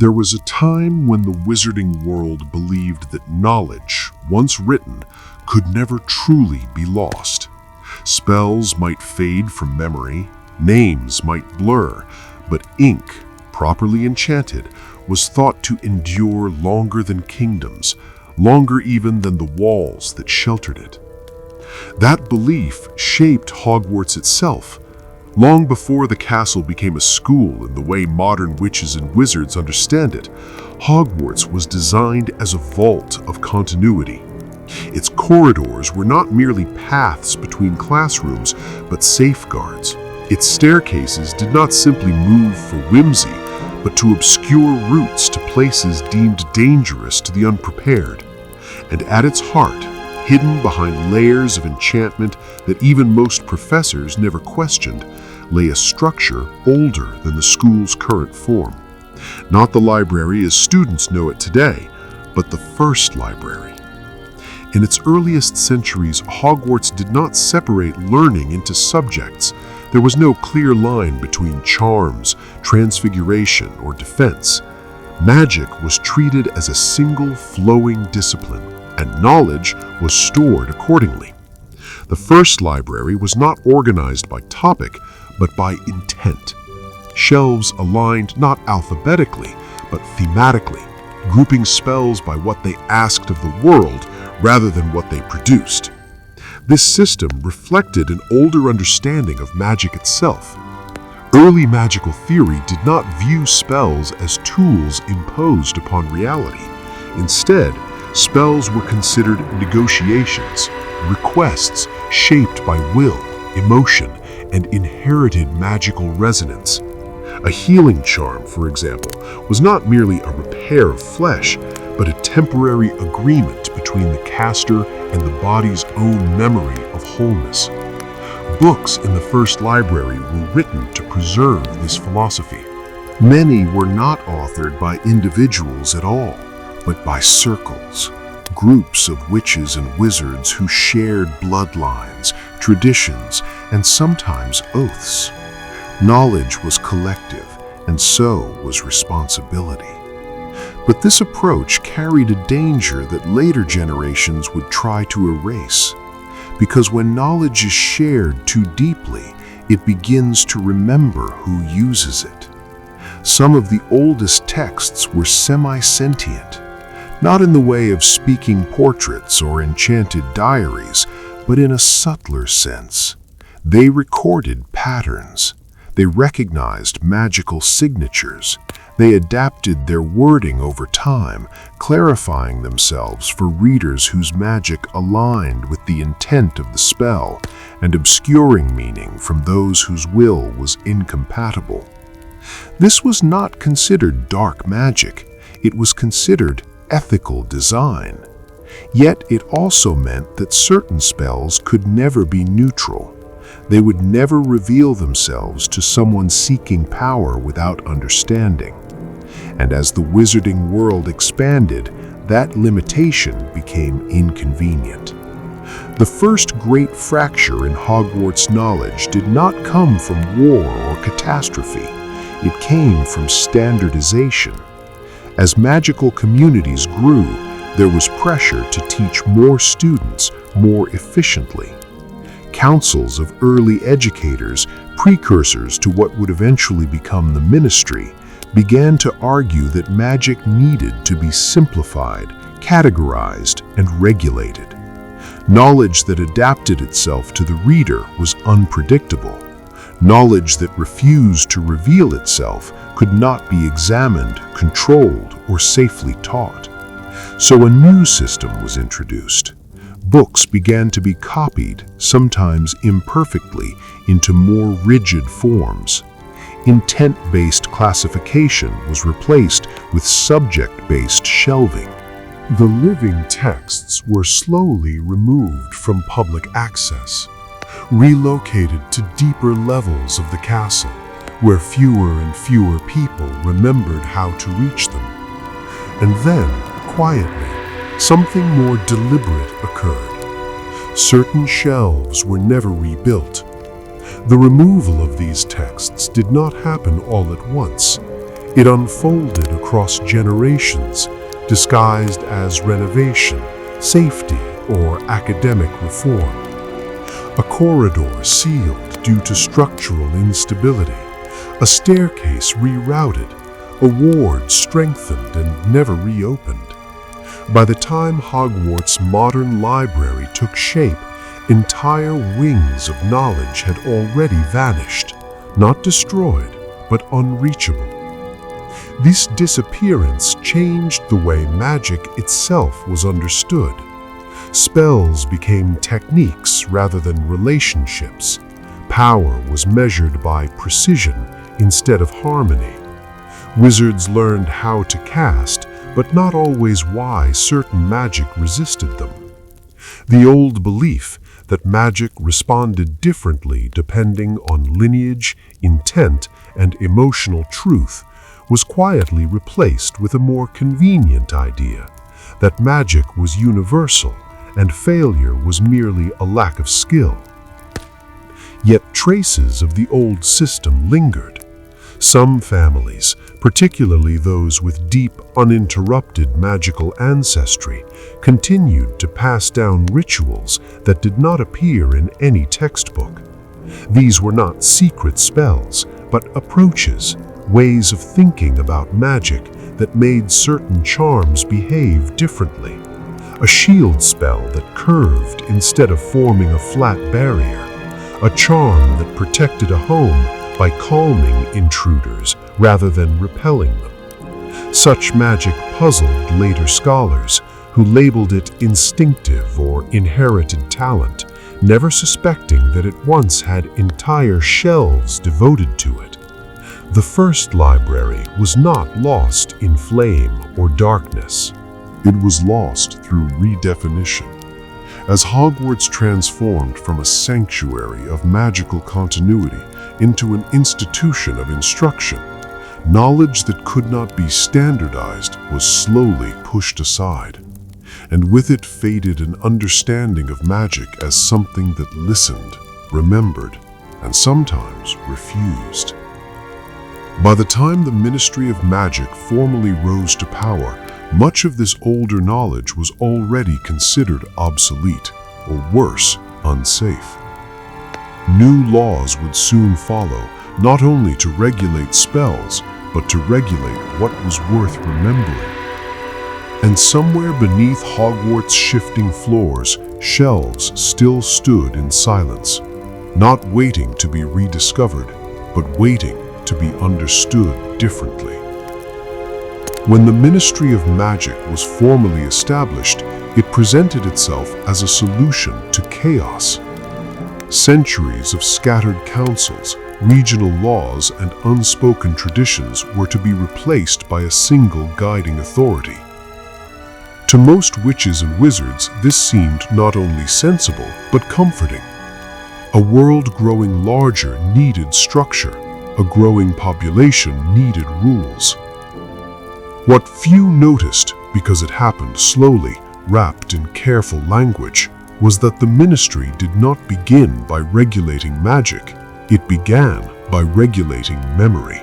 There was a time when the wizarding world believed that knowledge, once written, could never truly be lost. Spells might fade from memory, names might blur, but ink, properly enchanted, was thought to endure longer than kingdoms, longer even than the walls that sheltered it. That belief shaped Hogwarts itself. Long before the castle became a school in the way modern witches and wizards understand it, Hogwarts was designed as a vault of continuity. Its corridors were not merely paths between classrooms, but safeguards. Its staircases did not simply move for whimsy, but to obscure routes to places deemed dangerous to the unprepared. And at its heart, hidden behind layers of enchantment that even most professors never questioned, lay a structure older than the school's current form. Not the library as students know it today, but the first library. In its earliest centuries, Hogwarts did not separate learning into subjects. There was no clear line between charms, transfiguration, or defense. Magic was treated as a single flowing discipline, and knowledge was stored accordingly. The first library was not organized by topic, but by intent. Shelves aligned not alphabetically, but thematically, grouping spells by what they asked of the world rather than what they produced. This system reflected an older understanding of magic itself. Early magical theory did not view spells as tools imposed upon reality. Instead, spells were considered negotiations, requests shaped by will, emotion, and inherited magical resonance. A healing charm, for example, was not merely a repair of flesh, but a temporary agreement between the caster and the body's own memory of wholeness. Books in the first library were written to preserve this philosophy. Many were not authored by individuals at all, but by circles, groups of witches and wizards who shared bloodlines, traditions, and sometimes oaths. Knowledge was collective, and so was responsibility. But this approach carried a danger that later generations would try to erase. Because when knowledge is shared too deeply, it begins to remember who uses it. Some of the oldest texts were semi-sentient, not in the way of speaking portraits or enchanted diaries, but in a subtler sense. They recorded patterns. They recognized magical signatures. They adapted their wording over time, clarifying themselves for readers whose magic aligned with the intent of the spell and obscuring meaning from those whose will was incompatible. This was not considered dark magic. It was considered ethical design. Yet it also meant that certain spells could never be neutral. They would never reveal themselves to someone seeking power without understanding. And as the wizarding world expanded, that limitation became inconvenient. The first great fracture in Hogwarts knowledge did not come from war or catastrophe. It came from standardization. As magical communities grew, there was pressure to teach more students more efficiently. Councils of early educators, precursors to what would eventually become the ministry, began to argue that magic needed to be simplified, categorized, and regulated. Knowledge that adapted itself to the reader was unpredictable. Knowledge that refused to reveal itself could not be examined, controlled, or safely taught. So a new system was introduced. Books began to be copied, sometimes imperfectly, into more rigid forms. Intent-based classification was replaced with subject-based shelving. The living texts were slowly removed from public access, relocated to deeper levels of the castle, where fewer and fewer people remembered how to reach them. And then, quietly, something more deliberate occurred. Certain shelves were never rebuilt. The removal of these texts did not happen all at once. It unfolded across generations, disguised as renovation, safety, or academic reform. A corridor sealed due to structural instability, a staircase rerouted, a ward strengthened and never reopened. By the time Hogwarts' modern library took shape, entire wings of knowledge had already vanished, not destroyed, but unreachable. This disappearance changed the way magic itself was understood. Spells became techniques rather than relationships. Power was measured by precision instead of harmony. Wizards learned how to cast, but not always why certain magic resisted them. The old belief that magic responded differently depending on lineage, intent, and emotional truth was quietly replaced with a more convenient idea that magic was universal and failure was merely a lack of skill. Yet traces of the old system lingered. Some families, particularly those with deep, uninterrupted magical ancestry, continued to pass down rituals that did not appear in any textbook. These were not secret spells, but approaches, ways of thinking about magic that made certain charms behave differently. A shield spell that curved instead of forming a flat barrier. A charm that protected a home by calming intruders rather than repelling them. Such magic puzzled later scholars who labeled it instinctive or inherited talent, never suspecting that it once had entire shelves devoted to it. The first library was not lost in flame or darkness. It was lost through redefinition. As Hogwarts transformed from a sanctuary of magical continuity into an institution of instruction, knowledge that could not be standardized was slowly pushed aside, and with it faded an understanding of magic as something that listened, remembered, and sometimes refused. By the time the Ministry of Magic formally rose to power, much of this older knowledge was already considered obsolete, or worse, unsafe. New laws would soon follow, not only to regulate spells, but to regulate what was worth remembering. And somewhere beneath Hogwarts' shifting floors, shelves still stood in silence, not waiting to be rediscovered, but waiting to be understood differently. When the Ministry of Magic was formally established, it presented itself as a solution to chaos. Centuries of scattered councils, regional laws, and unspoken traditions were to be replaced by a single guiding authority. To most witches and wizards, this seemed not only sensible, but comforting. A world growing larger needed structure. A growing population needed rules. What few noticed, because it happened slowly, wrapped in careful language, was that the ministry did not begin by regulating magic. It began by regulating memory.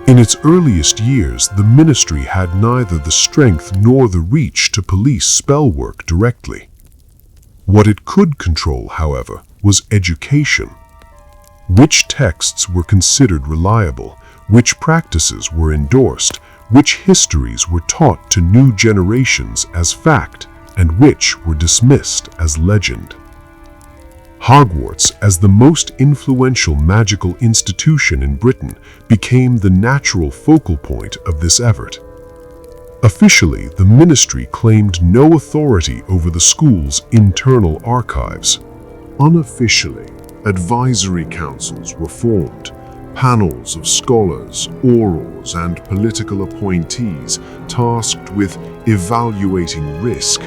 In its earliest years, the ministry had neither the strength nor the reach to police spell work directly. What it could control, however, was education. Which texts were considered reliable, which practices were endorsed, which histories were taught to new generations as fact, and which were dismissed as legend. Hogwarts, as the most influential magical institution in Britain, became the natural focal point of this effort. Officially, the ministry claimed no authority over the school's internal archives. Unofficially, advisory councils were formed, panels of scholars, aurors, and political appointees tasked with evaluating risk.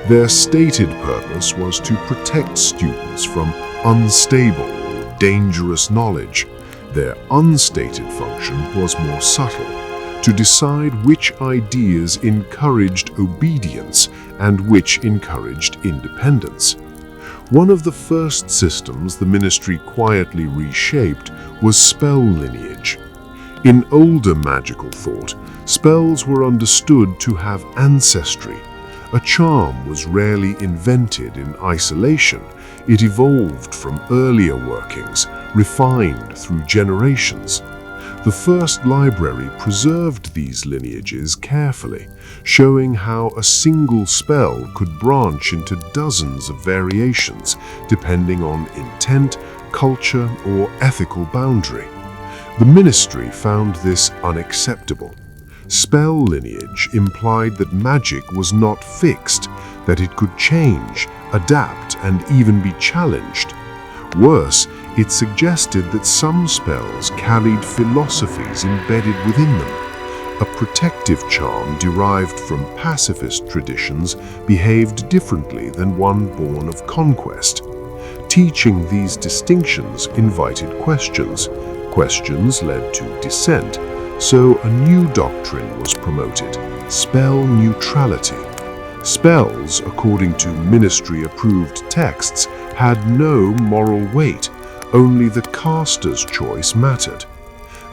Their stated purpose was to protect students from unstable or dangerous knowledge. Their unstated function was more subtle, to decide which ideas encouraged obedience and which encouraged independence. One of the first systems the ministry quietly reshaped was spell lineage. In older magical thought, spells were understood to have ancestry. A charm was rarely invented in isolation. It evolved from earlier workings, refined through generations. The first library preserved these lineages carefully, showing how a single spell could branch into dozens of variations, depending on intent, culture, or ethical boundary. The ministry found this unacceptable. Spell lineage implied that magic was not fixed, that it could change, adapt, and even be challenged. Worse, it suggested that some spells carried philosophies embedded within them. A protective charm derived from pacifist traditions behaved differently than one born of conquest. Teaching these distinctions invited questions. Questions led to dissent, so a new doctrine was promoted: spell neutrality. Spells, according to ministry-approved texts, had no moral weight. Only the caster's choice mattered.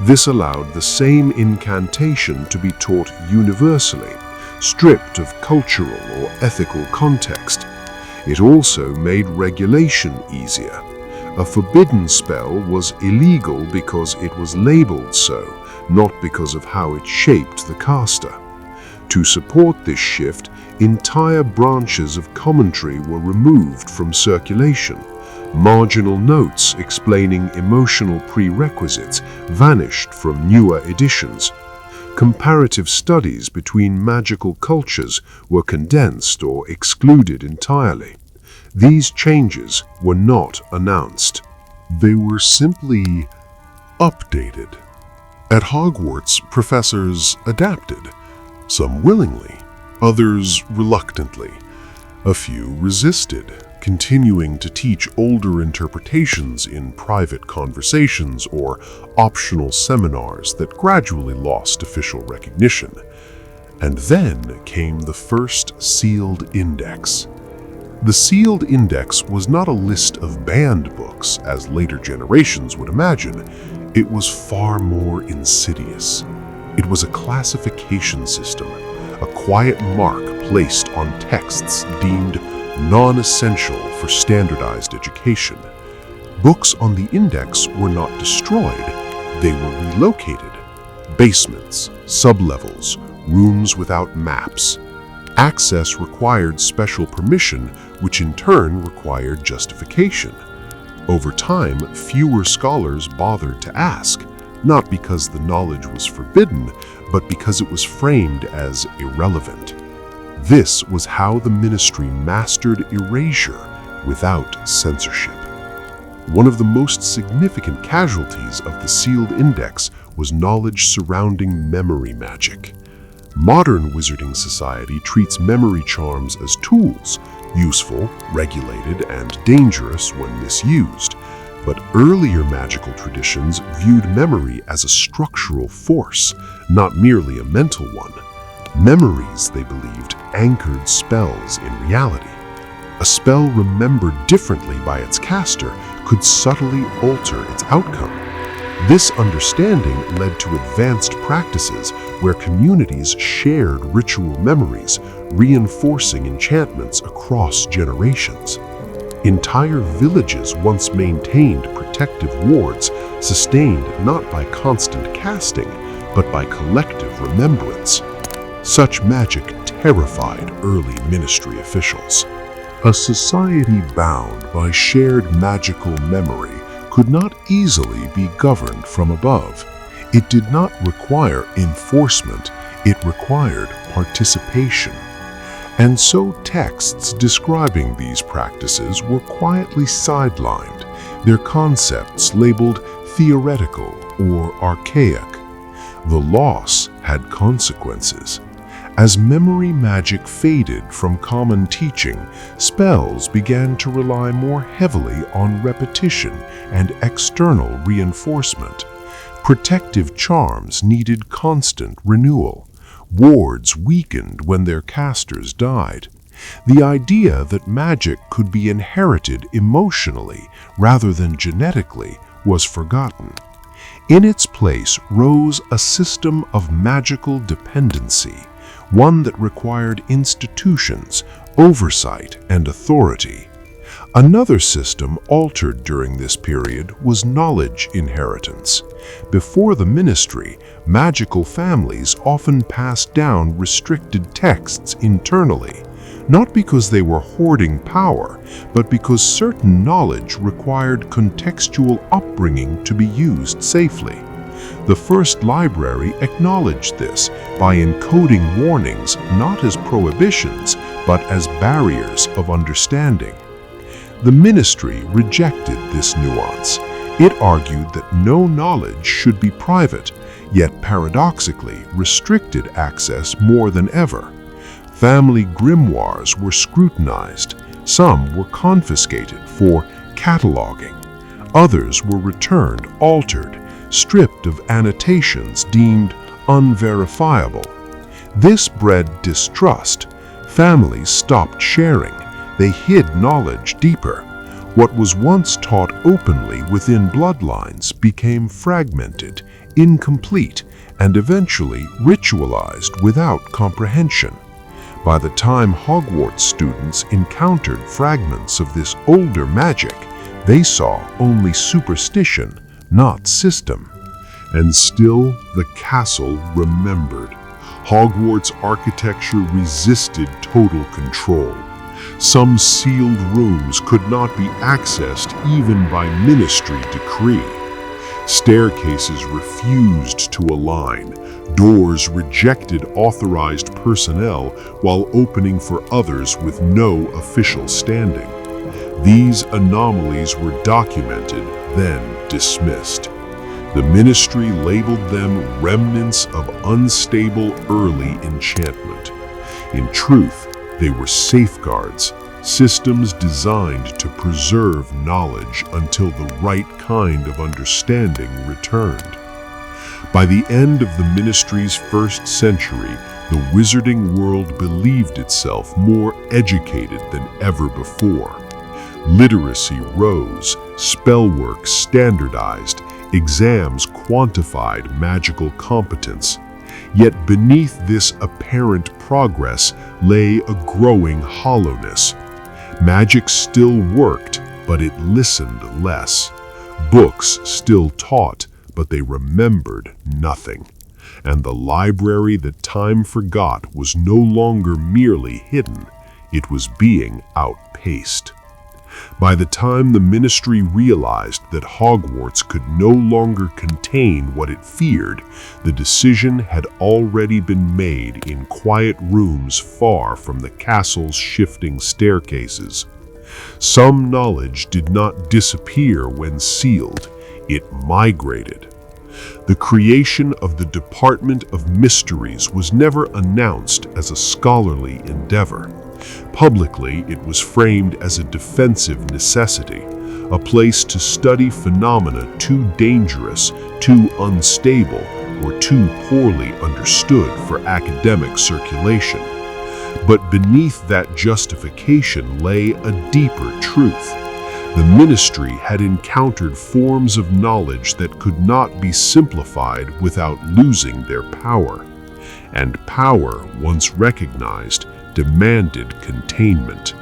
This allowed the same incantation to be taught universally, stripped of cultural or ethical context. It also made regulation easier. A forbidden spell was illegal because it was labeled so, not because of how it shaped the caster. To support this shift, entire branches of commentary were removed from circulation. Marginal notes explaining emotional prerequisites vanished from newer editions. Comparative studies between magical cultures were condensed or excluded entirely. These changes were not announced. They were simply updated. At Hogwarts, professors adapted, some willingly, others reluctantly. A few resisted, continuing to teach older interpretations in private conversations or optional seminars that gradually lost official recognition. And then came the first sealed index. The sealed index was not a list of banned books, as later generations would imagine. It was far more insidious. It was a classification system, a quiet mark placed on texts deemed non-essential for standardized education. Books on the index were not destroyed, they were relocated. Basements, sublevels, rooms without maps. Access required special permission, which in turn required justification. Over time, fewer scholars bothered to ask, not because the knowledge was forbidden, but because it was framed as irrelevant. This was how the ministry mastered erasure without censorship. One of the most significant casualties of the sealed index was knowledge surrounding memory magic. Modern wizarding society treats memory charms as tools, useful, regulated, and dangerous when misused. But earlier magical traditions viewed memory as a structural force, not merely a mental one. Memories, they believed, anchored spells in reality. A spell remembered differently by its caster could subtly alter its outcome. This understanding led to advanced practices where communities shared ritual memories, reinforcing enchantments across generations. Entire villages once maintained protective wards, sustained not by constant casting, but by collective remembrance. Such magic terrified early ministry officials. A society bound by shared magical memory could not easily be governed from above. It did not require enforcement, it required participation. And so texts describing these practices were quietly sidelined, their concepts labeled theoretical or archaic. The loss had consequences. As memory magic faded from common teaching, spells began to rely more heavily on repetition and external reinforcement. Protective charms needed constant renewal. Wards weakened when their casters died. The idea that magic could be inherited emotionally rather than genetically was forgotten. In its place rose a system of magical dependency, one that required institutions, oversight, and authority. Another system altered during this period was knowledge inheritance. Before the ministry, magical families often passed down restricted texts internally, not because they were hoarding power, but because certain knowledge required contextual upbringing to be used safely. The first library acknowledged this by encoding warnings not as prohibitions, but as barriers of understanding. The ministry rejected this nuance. It argued that no knowledge should be private, yet paradoxically restricted access more than ever. Family grimoires were scrutinized. Some were confiscated for cataloging. Others were returned altered, stripped of annotations deemed unverifiable. This bred distrust. Families stopped sharing. They hid knowledge deeper. What was once taught openly within bloodlines became fragmented, incomplete, and eventually ritualized without comprehension. By the time Hogwarts students encountered fragments of this older magic, they saw only superstition, not system. And still the castle remembered. Hogwarts architecture resisted total control. Some sealed rooms could not be accessed even by ministry decree. Staircases refused to align. Doors rejected authorized personnel while opening for others with no official standing. These anomalies were documented, then dismissed. The ministry labeled them remnants of unstable early enchantment. In truth, they were safeguards, systems designed to preserve knowledge until the right kind of understanding returned. By the end of the ministry's first century, the wizarding world believed itself more educated than ever before. Literacy rose, spellwork standardized, exams quantified magical competence. Yet beneath this apparent progress lay a growing hollowness. Magic still worked, but it listened less. Books still taught, but they remembered nothing. And the library that time forgot was no longer merely hidden, it was being outpaced. By the time the ministry realized that Hogwarts could no longer contain what it feared, the decision had already been made in quiet rooms far from the castle's shifting staircases. Some knowledge did not disappear when sealed, it migrated. The creation of the Department of Mysteries was never announced as a scholarly endeavor. Publicly, it was framed as a defensive necessity, a place to study phenomena too dangerous, too unstable, or too poorly understood for academic circulation. But beneath that justification lay a deeper truth. The ministry had encountered forms of knowledge that could not be simplified without losing their power. And power, once recognized, demanded containment.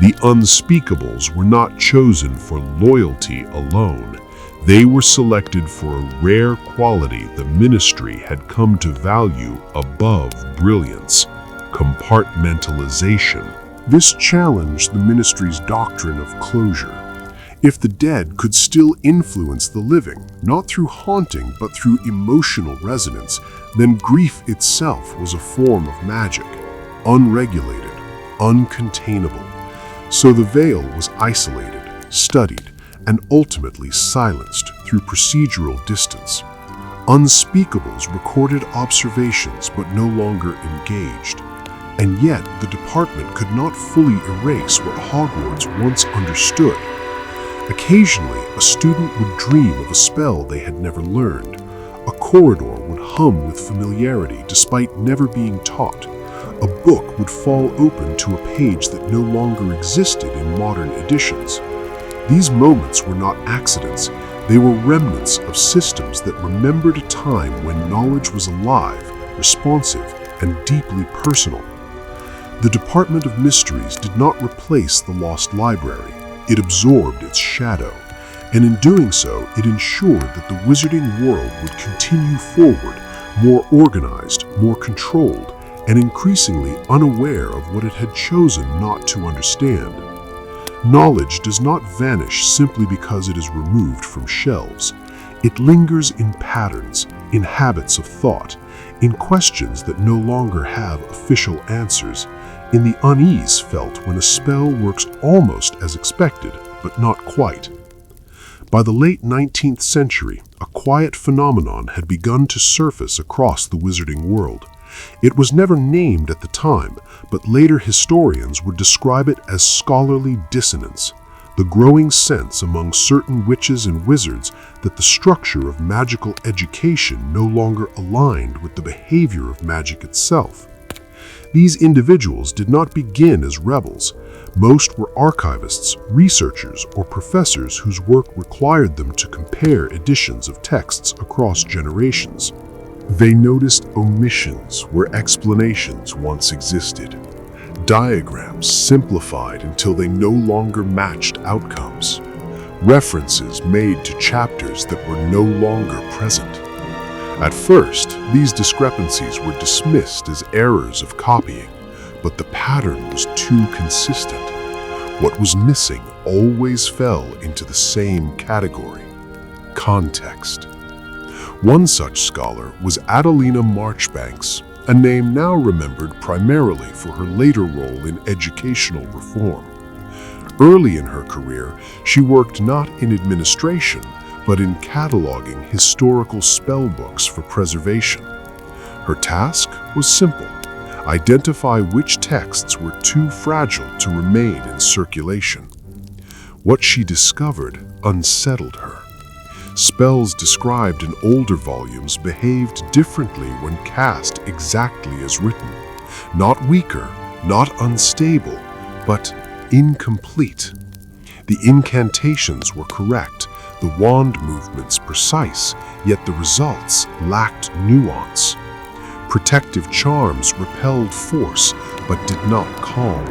The unspeakables were not chosen for loyalty alone. They were selected for a rare quality the ministry had come to value above brilliance: compartmentalization. This challenged the ministry's doctrine of closure. If the dead could still influence the living, not through haunting but through emotional resonance, then grief itself was a form of magic. Unregulated, uncontainable. So the veil was isolated, studied, and ultimately silenced through procedural distance. Unspeakables recorded observations but no longer engaged. And yet the department could not fully erase what Hogwarts once understood. Occasionally, a student would dream of a spell they had never learned. A corridor would hum with familiarity despite never being taught. A book would fall open to a page that no longer existed in modern editions. These moments were not accidents, They were remnants of systems that remembered a time when knowledge was alive, responsive, and deeply personal. The Department of Mysteries did not replace the lost library. It absorbed its shadow, and in doing so, it ensured that the wizarding world would continue forward, more organized, more controlled, and increasingly unaware of what it had chosen not to understand. Knowledge does not vanish simply because it is removed from shelves. It lingers in patterns, in habits of thought, in questions that no longer have official answers, in the unease felt when a spell works almost as expected, but not quite. By the late 19th century, a quiet phenomenon had begun to surface across the wizarding world. It was never named at the time, but later historians would describe it as scholarly dissonance, the growing sense among certain witches and wizards that the structure of magical education no longer aligned with the behavior of magic itself. These individuals did not begin as rebels. Most were archivists, researchers, or professors whose work required them to compare editions of texts across generations. They noticed omissions where explanations once existed, diagrams simplified until they no longer matched outcomes, references made to chapters that were no longer present. At first, these discrepancies were dismissed as errors of copying, but the pattern was too consistent. What was missing always fell into the same category: context. One such scholar was Adelina Marchbanks, a name now remembered primarily for her later role in educational reform. Early in her career, she worked not in administration, but in cataloging historical spell books for preservation. Her task was simple: identify which texts were too fragile to remain in circulation. What she discovered unsettled her. Spells described in older volumes behaved differently when cast exactly as written. Not weaker, not unstable, but incomplete. The incantations were correct, the wand movements precise, yet the results lacked nuance. Protective charms repelled force, but did not calm.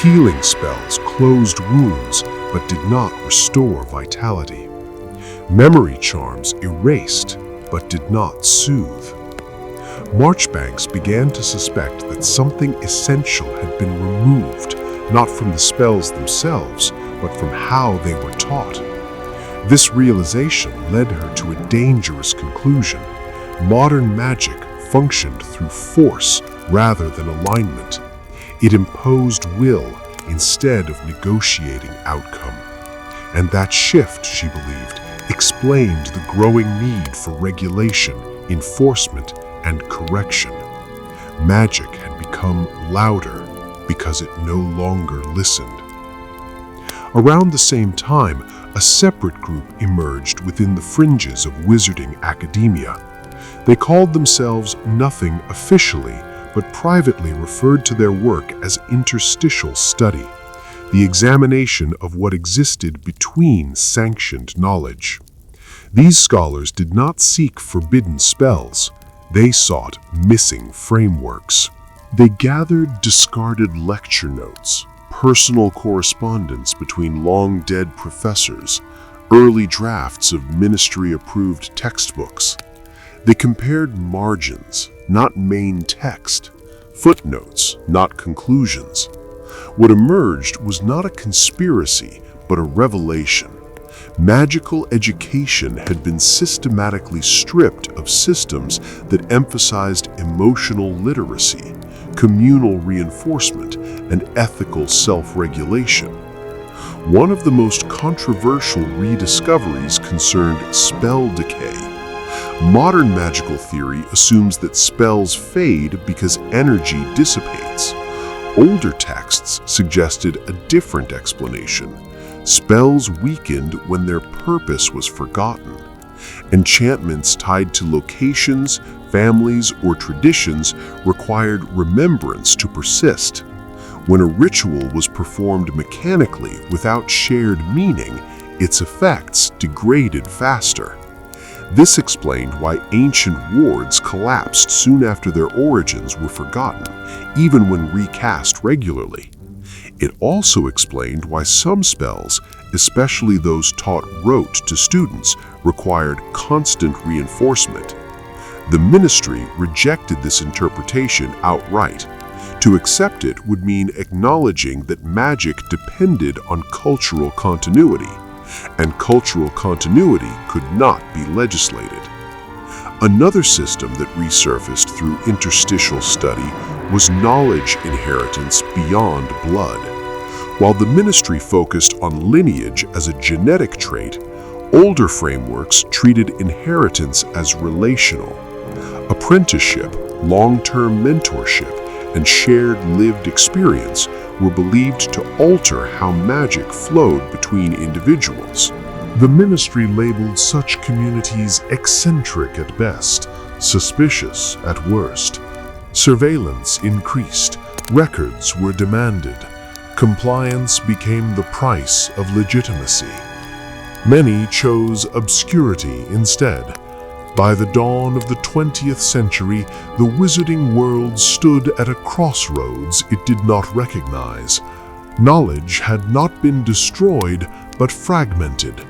Healing spells closed wounds, but did not restore vitality. Memory charms erased, but did not soothe. Marchbanks began to suspect that something essential had been removed, not from the spells themselves, but from how they were taught. This realization led her to a dangerous conclusion. Modern magic functioned through force rather than alignment. It imposed will instead of negotiating outcome. And that shift, she believed, explained the growing need for regulation, enforcement, and correction. Magic had become louder because it no longer listened. Around the same time, a separate group emerged within the fringes of wizarding academia. They called themselves nothing officially, but privately referred to their work as interstitial study, the examination of what existed between sanctioned knowledge. These scholars did not seek forbidden spells, they sought missing frameworks. They gathered discarded lecture notes, personal correspondence between long-dead professors, early drafts of ministry-approved textbooks. They compared margins, not main text, footnotes, not conclusions. What emerged was not a conspiracy, but a revelation. Magical education had been systematically stripped of systems that emphasized emotional literacy, communal reinforcement, and ethical self-regulation. One of the most controversial rediscoveries concerned spell decay. Modern magical theory assumes that spells fade because energy dissipates. Older texts suggested a different explanation. Spells weakened when their purpose was forgotten. Enchantments tied to locations, families, or traditions required remembrance to persist. When a ritual was performed mechanically without shared meaning, its effects degraded faster. This explained why ancient wards collapsed soon after their origins were forgotten, even when recast regularly. It also explained why some spells, especially those taught rote to students, required constant reinforcement. The ministry rejected this interpretation outright. To accept it would mean acknowledging that magic depended on cultural continuity, and cultural continuity could not be legislated. Another system that resurfaced through interstitial study was knowledge inheritance beyond blood. While the ministry focused on lineage as a genetic trait, older frameworks treated inheritance as relational. Apprenticeship, long-term mentorship, and shared lived experience were believed to alter how magic flowed between individuals. The ministry labeled such communities eccentric at best, suspicious at worst. Surveillance increased, records were demanded. Compliance became the price of legitimacy. Many chose obscurity instead. By the dawn of the 20th century, the wizarding world stood at a crossroads it did not recognize. Knowledge had not been destroyed, but fragmented.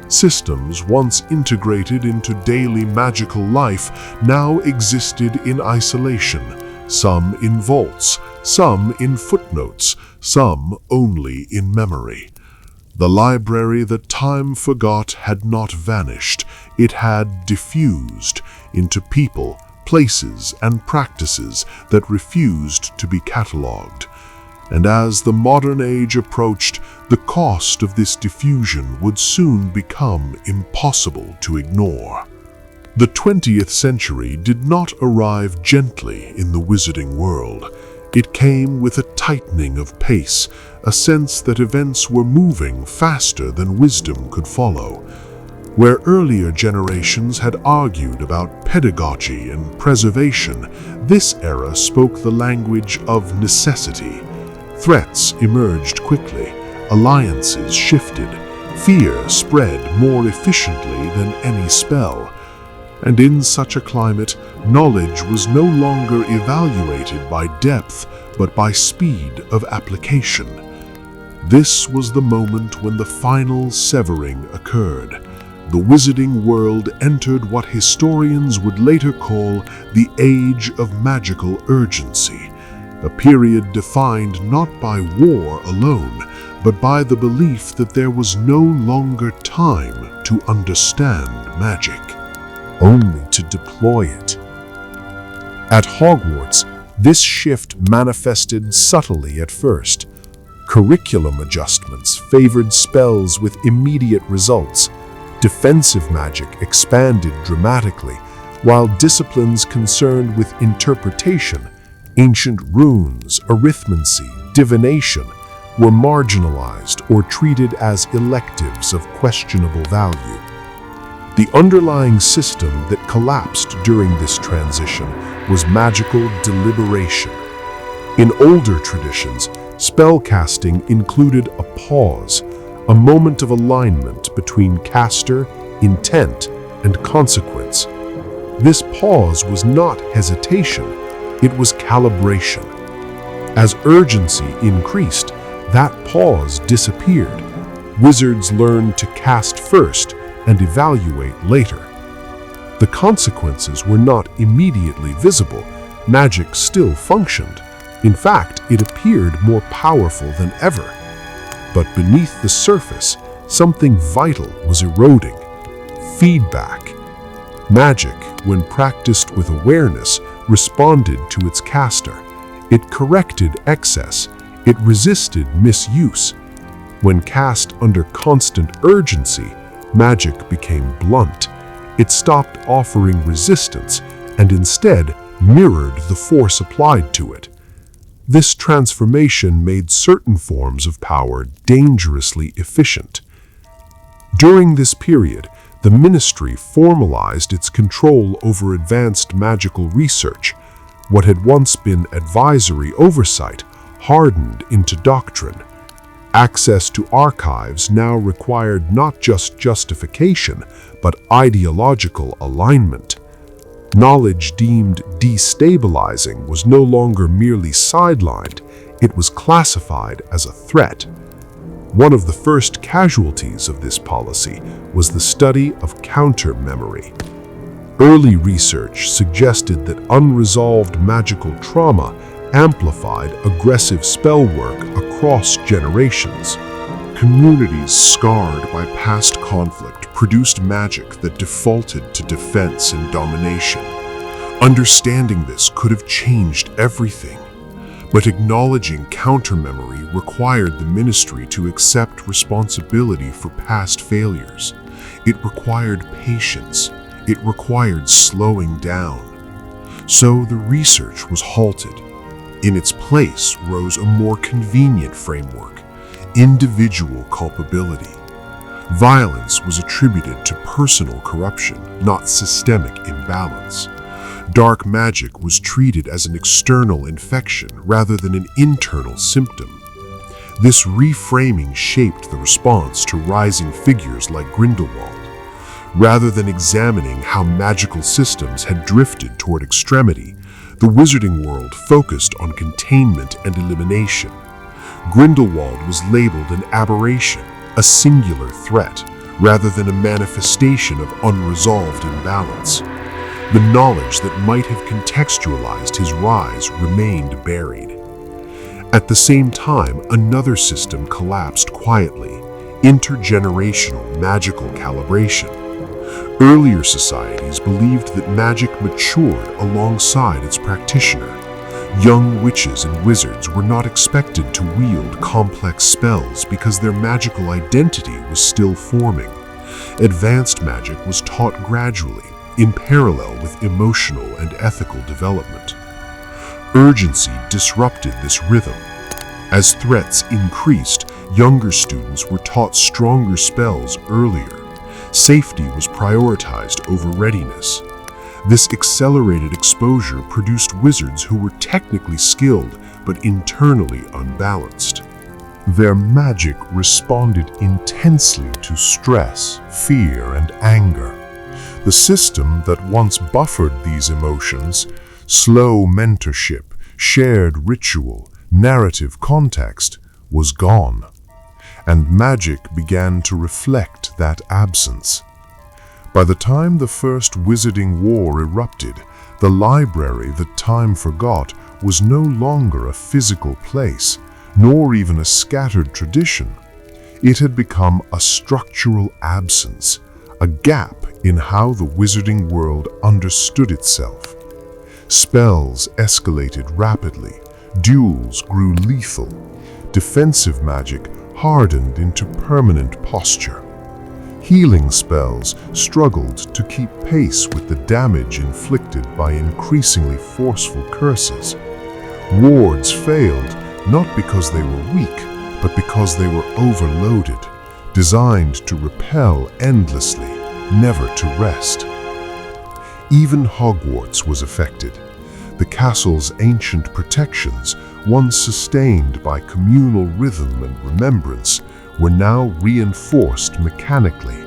Systems once integrated into daily magical life now existed in isolation, some in vaults, some in footnotes, some only in memory. The library that time forgot had not vanished, it had diffused into people, places, and practices that refused to be catalogued. And as the modern age approached, the cost of this diffusion would soon become impossible to ignore. The 20th century did not arrive gently in the wizarding world. It came with a tightening of pace, a sense that events were moving faster than wisdom could follow. Where earlier generations had argued about pedagogy and preservation, this era spoke the language of necessity. Threats emerged quickly, alliances shifted, fear spread more efficiently than any spell. And in such a climate, knowledge was no longer evaluated by depth, but by speed of application. This was the moment when the final severing occurred. The wizarding world entered what historians would later call the Age of Magical Urgency, a period defined not by war alone, but by the belief that there was no longer time to understand magic, only to deploy it. At Hogwarts, this shift manifested subtly at first. Curriculum adjustments favored spells with immediate results. Defensive magic expanded dramatically, while disciplines concerned with interpretation, ancient runes, arithmancy, divination, were marginalized or treated as electives of questionable value. The underlying system that collapsed during this transition was magical deliberation. In older traditions, spellcasting included a pause, a moment of alignment between caster, intent, and consequence. This pause was not hesitation, it was calibration. As urgency increased, that pause disappeared. Wizards learned to cast first and evaluate later. The consequences were not immediately visible. Magic still functioned. In fact, it appeared more powerful than ever. But beneath the surface, something vital was eroding. Feedback. Magic, when practiced with awareness, responded to its caster. It corrected excess. It resisted misuse. When cast under constant urgency, magic became blunt. It stopped offering resistance and instead mirrored the force applied to it. This transformation made certain forms of power dangerously efficient. During this period, the ministry formalized its control over advanced magical research. What had once been advisory oversight hardened into doctrine. Access to archives now required not just justification, but ideological alignment. Knowledge deemed destabilizing was no longer merely sidelined, it was classified as a threat. One of the first casualties of this policy was the study of counter-memory. Early research suggested that unresolved magical trauma amplified aggressive spell work across generations. Communities scarred by past conflict produced magic that defaulted to defense and domination. Understanding this could have changed everything. But acknowledging counter-memory required the ministry to accept responsibility for past failures. It required patience. It required slowing down. So the research was halted. In its place rose a more convenient framework: individual culpability. Violence was attributed to personal corruption, not systemic imbalance. Dark magic was treated as an external infection rather than an internal symptom. This reframing shaped the response to rising figures like Grindelwald. Rather than examining how magical systems had drifted toward extremity, the wizarding world focused on containment and elimination. Grindelwald was labeled an aberration, a singular threat, rather than a manifestation of unresolved imbalance. The knowledge that might have contextualized his rise remained buried. At the same time, another system collapsed quietly: intergenerational magical calibration. Earlier societies believed that magic matured alongside its practitioner. Young witches and wizards were not expected to wield complex spells because their magical identity was still forming. Advanced magic was taught gradually, in parallel with emotional and ethical development. Urgency disrupted this rhythm. As threats increased, younger students were taught stronger spells earlier. Safety was prioritized over readiness. This accelerated exposure produced wizards who were technically skilled but internally unbalanced. Their magic responded intensely to stress, fear, and anger. The system that once buffered these emotions, slow mentorship, shared ritual, narrative context, was gone. And magic began to reflect that absence. By the time the First Wizarding War erupted, the library that time forgot was no longer a physical place, nor even a scattered tradition. It had become a structural absence, a gap in how the wizarding world understood itself. Spells escalated rapidly, duels grew lethal, defensive magic hardened into permanent posture. Healing spells struggled to keep pace with the damage inflicted by increasingly forceful curses. Wards failed not because they were weak, but because they were overloaded, designed to repel endlessly, never to rest. Even Hogwarts was affected. The castle's ancient protections, once sustained by communal rhythm and remembrance, were now reinforced mechanically.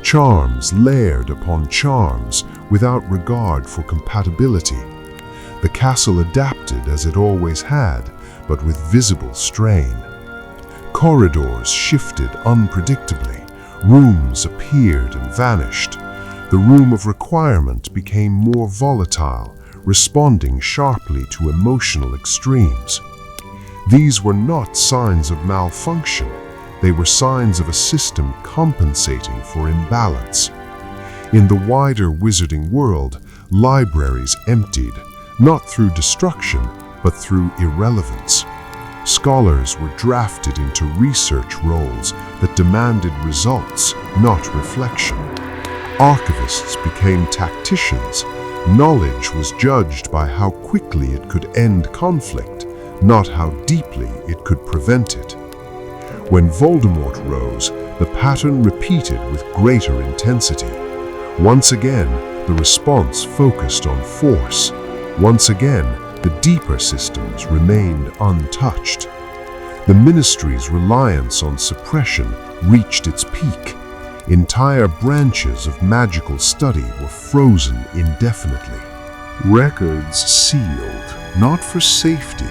Charms layered upon charms without regard for compatibility. The castle adapted as it always had, but with visible strain. Corridors shifted unpredictably, rooms appeared and vanished. The room of requirement became more volatile, responding sharply to emotional extremes. These were not signs of malfunction. They were signs of a system compensating for imbalance. In the wider wizarding world, libraries emptied, not through destruction, but through irrelevance. Scholars were drafted into research roles that demanded results, not reflection. Archivists became tacticians. Knowledge was judged by how quickly it could end conflict, not how deeply it could prevent it. When Voldemort rose, the pattern repeated with greater intensity. Once again, the response focused on force. Once again, the deeper systems remained untouched. The ministry's reliance on suppression reached its peak. Entire branches of magical study were frozen indefinitely. Records sealed, not for safety,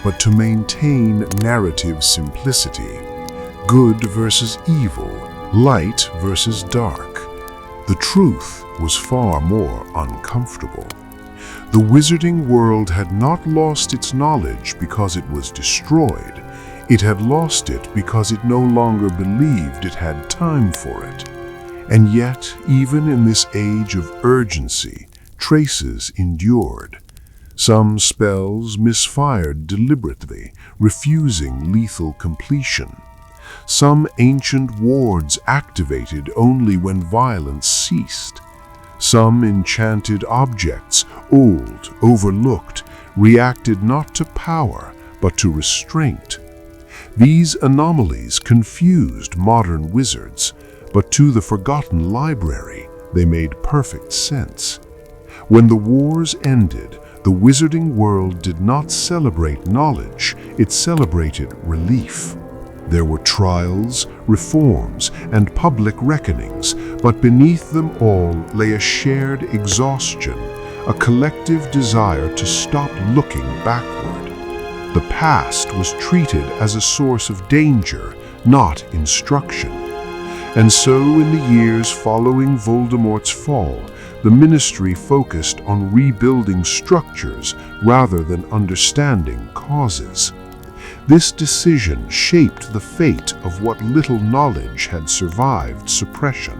but to maintain narrative simplicity. Good versus evil, light versus dark. The truth was far more uncomfortable. The wizarding world had not lost its knowledge because it was destroyed. It had lost it because it no longer believed it had time for it. And yet, even in this age of urgency, traces endured. Some spells misfired deliberately, refusing lethal completion. Some ancient wards activated only when violence ceased. Some enchanted objects, old, overlooked, reacted not to power, but to restraint. These anomalies confused modern wizards, but to the forgotten library, they made perfect sense. When the wars ended, the wizarding world did not celebrate knowledge, it celebrated relief. There were trials, reforms, and public reckonings, but beneath them all lay a shared exhaustion, a collective desire to stop looking backward. The past was treated as a source of danger, not instruction. And so in the years following Voldemort's fall, the ministry focused on rebuilding structures rather than understanding causes. This decision shaped the fate of what little knowledge had survived suppression.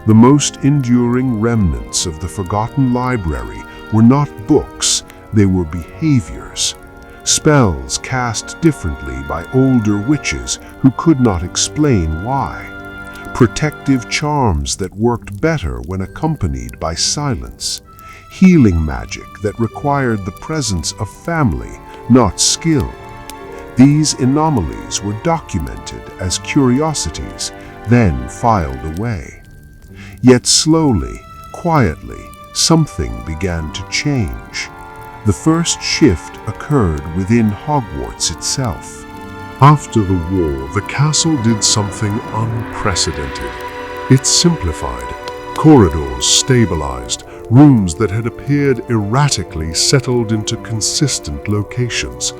The most enduring remnants of the forgotten library were not books, they were behaviors. Spells cast differently by older witches who could not explain why. Protective charms that worked better when accompanied by silence. Healing magic that required the presence of family, not skill. These anomalies were documented as curiosities, then filed away. Yet slowly, quietly, something began to change. The first shift occurred within Hogwarts itself. After the war, the castle did something unprecedented. It simplified. Corridors stabilized. Rooms that had appeared erratically settled into consistent locations.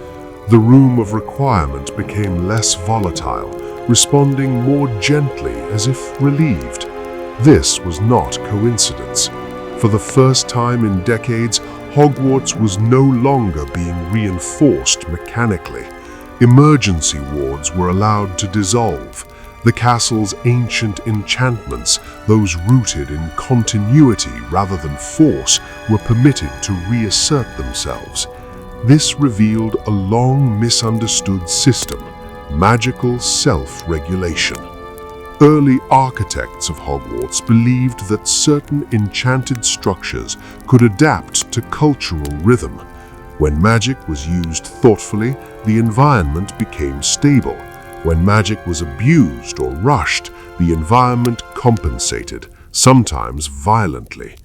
The room of requirement became less volatile, responding more gently as if relieved. This was not coincidence. For the first time in decades, Hogwarts was no longer being reinforced mechanically. Emergency wards were allowed to dissolve. The castle's ancient enchantments, those rooted in continuity rather than force, were permitted to reassert themselves. This revealed a long misunderstood system, magical self-regulation. Early architects of Hogwarts believed that certain enchanted structures could adapt to cultural rhythm. When magic was used thoughtfully, the environment became stable. When magic was abused or rushed, the environment compensated, sometimes violently.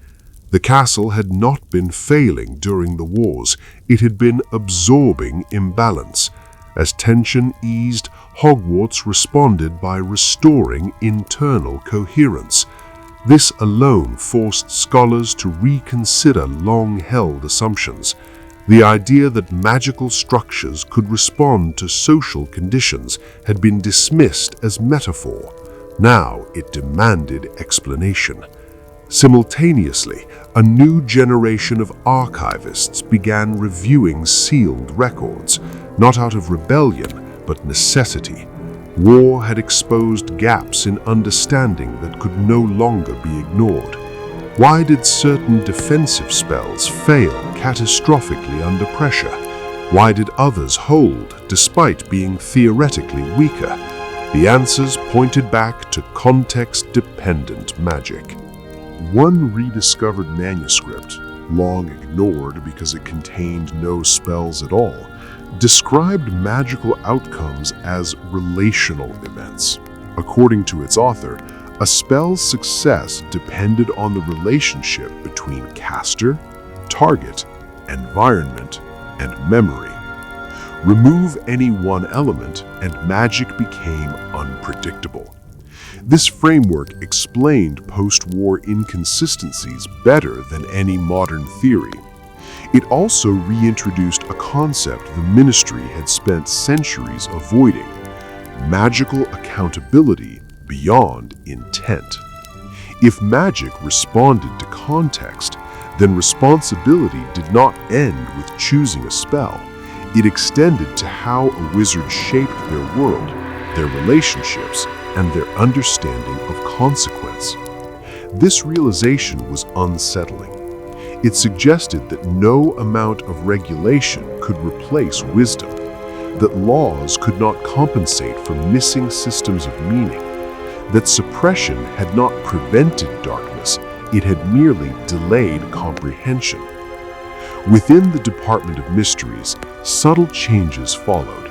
The castle had not been failing during the wars, it had been absorbing imbalance. As tension eased, Hogwarts responded by restoring internal coherence. This alone forced scholars to reconsider long-held assumptions. The idea that magical structures could respond to social conditions had been dismissed as metaphor. Now it demanded explanation. Simultaneously, a new generation of archivists began reviewing sealed records, not out of rebellion, but necessity. War had exposed gaps in understanding that could no longer be ignored. Why did certain defensive spells fail catastrophically under pressure? Why did others hold despite being theoretically weaker? The answers pointed back to context-dependent magic. One rediscovered manuscript, long ignored because it contained no spells at all, described magical outcomes as relational events. According to its author, a spell's success depended on the relationship between caster, target, environment, and memory. Remove any one element, and magic became unpredictable. This framework explained post-war inconsistencies better than any modern theory. It also reintroduced a concept the ministry had spent centuries avoiding: magical accountability beyond intent. If magic responded to context, then responsibility did not end with choosing a spell. It extended to how a wizard shaped their world, their relationships, and their understanding of consequence. This realization was unsettling. It suggested that no amount of regulation could replace wisdom, that laws could not compensate for missing systems of meaning, that suppression had not prevented darkness, it had merely delayed comprehension. Within the Department of Mysteries, subtle changes followed.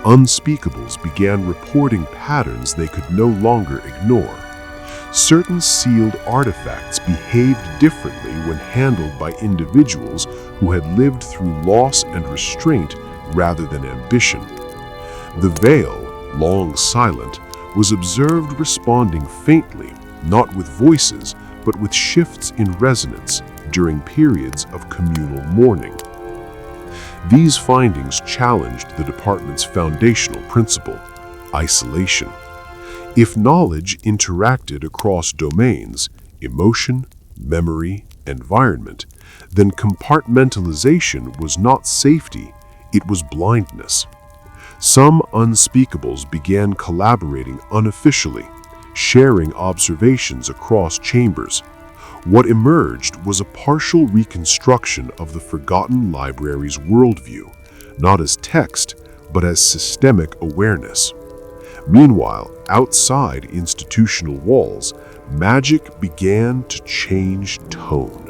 Unspeakables began reporting patterns they could no longer ignore. Certain sealed artifacts behaved differently when handled by individuals who had lived through loss and restraint rather than ambition. The veil, long silent, was observed responding faintly, not with voices, but with shifts in resonance during periods of communal mourning. These findings challenged the department's foundational principle: isolation. If knowledge interacted across domains, emotion, memory, environment, then compartmentalization was not safety, it was blindness. Some unspeakables began collaborating unofficially, sharing observations across chambers. What emerged was a partial reconstruction of the Forgotten Library's worldview, not as text, but as systemic awareness. Meanwhile, outside institutional walls, magic began to change tone.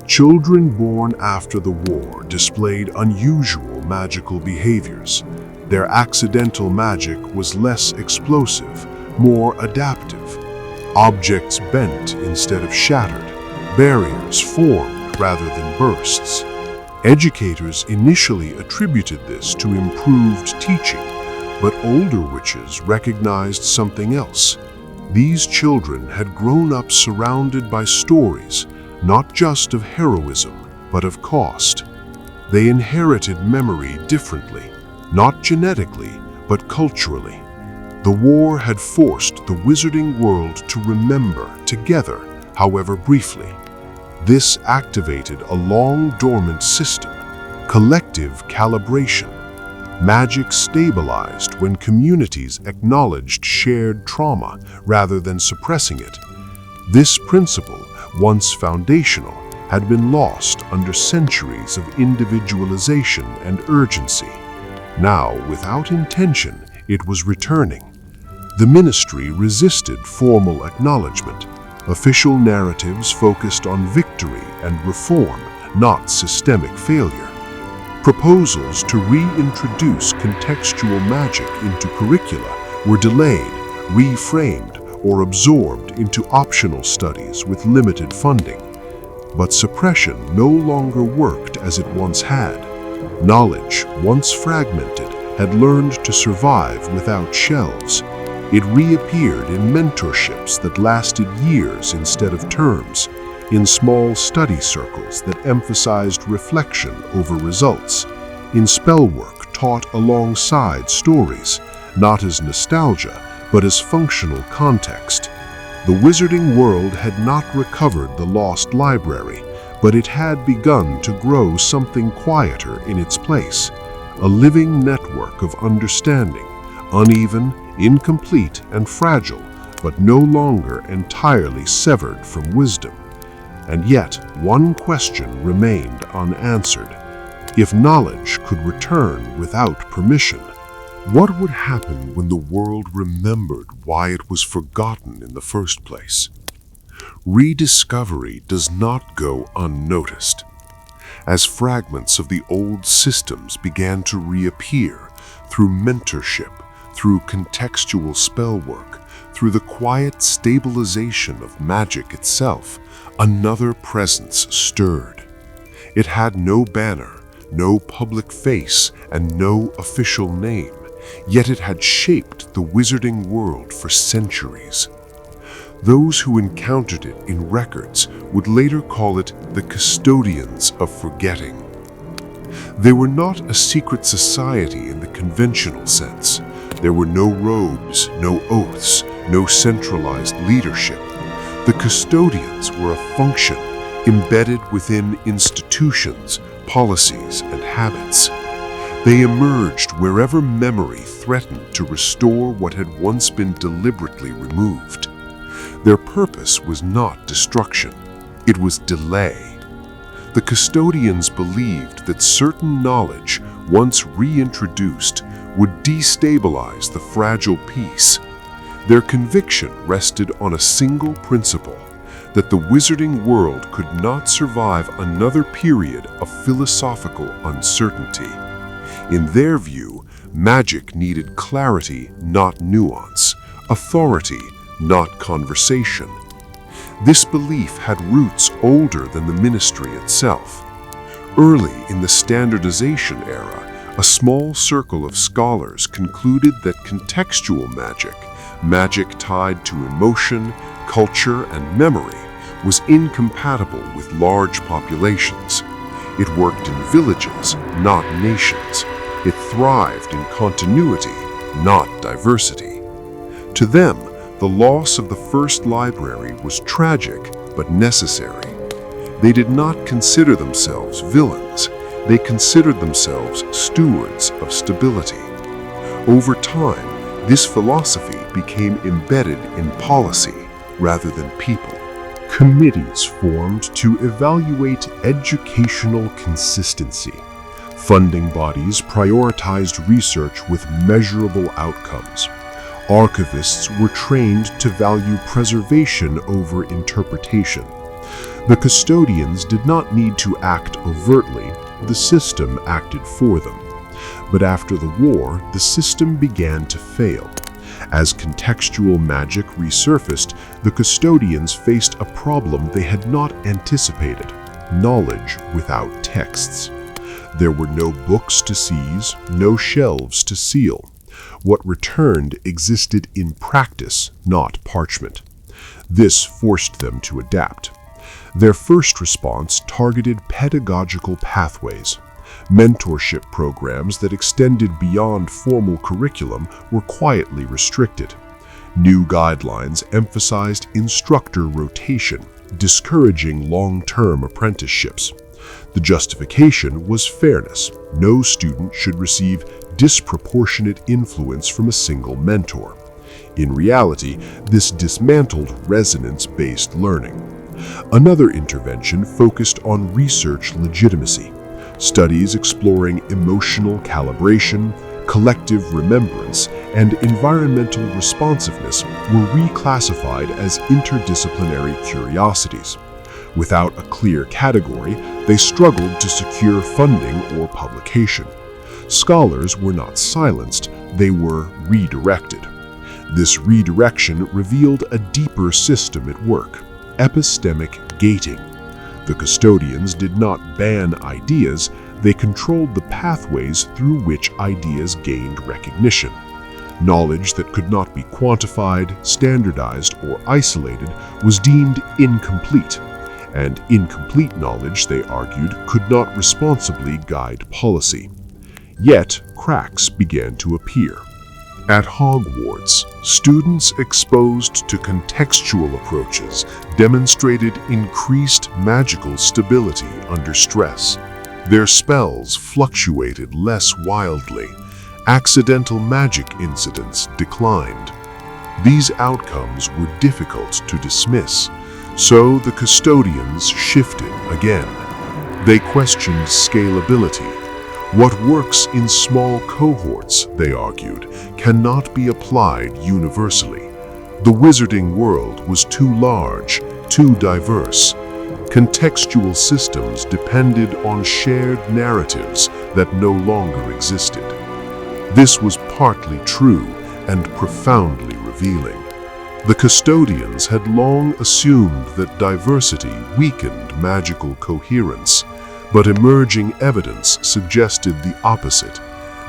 Children born after the war displayed unusual magical behaviors. Their accidental magic was less explosive, more adaptive. Objects bent instead of shattered. Barriers formed rather than bursts. Educators initially attributed this to improved teaching, but older witches recognized something else. These children had grown up surrounded by stories, not just of heroism, but of cost. They inherited memory differently, not genetically, but culturally. The war had forced the wizarding world to remember together, however briefly. This activated a long-dormant system, collective calibration. Magic stabilized when communities acknowledged shared trauma rather than suppressing it. This principle, once foundational, had been lost under centuries of individualization and urgency. Now, without intention, it was returning. The ministry resisted formal acknowledgement. Official narratives focused on victory and reform, not systemic failure. Proposals to reintroduce contextual magic into curricula were delayed, reframed, or absorbed into optional studies with limited funding. But suppression no longer worked as it once had. Knowledge, once fragmented, had learned to survive without shelves. It reappeared in mentorships that lasted years instead of terms, in small study circles that emphasized reflection over results, in spellwork taught alongside stories, not as nostalgia, but as functional context. The wizarding world had not recovered the lost library, but it had begun to grow something quieter in its place, a living network of understanding, uneven, incomplete, and fragile, but no longer entirely severed from wisdom. And yet, one question remained unanswered. If knowledge could return without permission, what would happen when the world remembered why it was forgotten in the first place? Rediscovery does not go unnoticed. As fragments of the old systems began to reappear through mentorship, through contextual spellwork, through the quiet stabilization of magic itself, another presence stirred. It had no banner, no public face, and no official name, yet it had shaped the wizarding world for centuries. Those who encountered it in records would later call it the custodians of forgetting. They were not a secret society in the conventional sense. There were no robes, no oaths, no centralized leadership. The custodians were a function embedded within institutions, policies, and habits. They emerged wherever memory threatened to restore what had once been deliberately removed. Their purpose was not destruction, it was delay. The custodians believed that certain knowledge, once reintroduced, would destabilize the fragile peace. Their conviction rested on a single principle, that the wizarding world could not survive another period of philosophical uncertainty. In their view, magic needed clarity, not nuance, authority, not conversation. This belief had roots older than the ministry itself. Early in the standardization era, a small circle of scholars concluded that contextual magic tied to emotion, culture, and memory, was incompatible with large populations. It worked in villages, not nations. It thrived in continuity, not diversity. To them, the loss of the first library was tragic but necessary. They did not consider themselves villains. They considered themselves stewards of stability. Over time, this philosophy became embedded in policy rather than people. Committees formed to evaluate educational consistency. Funding bodies prioritized research with measurable outcomes. Archivists were trained to value preservation over interpretation. The custodians did not need to act overtly, the system acted for them. But after the war, the system began to fail. As contextual magic resurfaced, the custodians faced a problem they had not anticipated: knowledge without texts. There were no books to seize, no shelves to seal. What returned existed in practice, not parchment. This forced them to adapt. Their first response targeted pedagogical pathways. Mentorship programs that extended beyond formal curriculum were quietly restricted. New guidelines emphasized instructor rotation, discouraging long-term apprenticeships. The justification was fairness. No student should receive disproportionate influence from a single mentor. In reality, this dismantled resonance-based learning. Another intervention focused on research legitimacy. Studies exploring emotional calibration, collective remembrance, and environmental responsiveness were reclassified as interdisciplinary curiosities. Without a clear category, they struggled to secure funding or publication. Scholars were not silenced, they were redirected. This redirection revealed a deeper system at work: epistemic gating. The custodians did not ban ideas, they controlled the pathways through which ideas gained recognition. Knowledge that could not be quantified, standardized, or isolated was deemed incomplete. And incomplete knowledge, they argued, could not responsibly guide policy. Yet, cracks began to appear. At Hogwarts, students exposed to contextual approaches demonstrated increased magical stability under stress. Their spells fluctuated less wildly. Accidental magic incidents declined. These outcomes were difficult to dismiss, so the custodians shifted again. They questioned scalability. What works in small cohorts, they argued, cannot be applied universally. The wizarding world was too large, too diverse. Contextual systems depended on shared narratives that no longer existed. This was partly true and profoundly revealing. The custodians had long assumed that diversity weakened magical coherence, But emerging evidence suggested the opposite.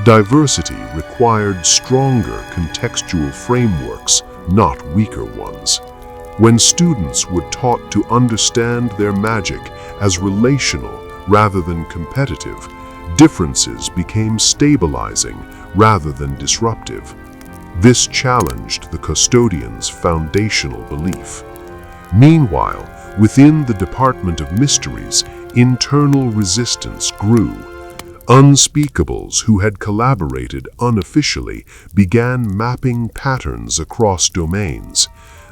Diversity required stronger contextual frameworks, not weaker ones. When students were taught to understand their magic as relational rather than competitive, differences became stabilizing rather than disruptive. This challenged the custodian's foundational belief. Meanwhile, within the Department of Mysteries, internal resistance grew. Unspeakables who had collaborated unofficially began mapping patterns across domains.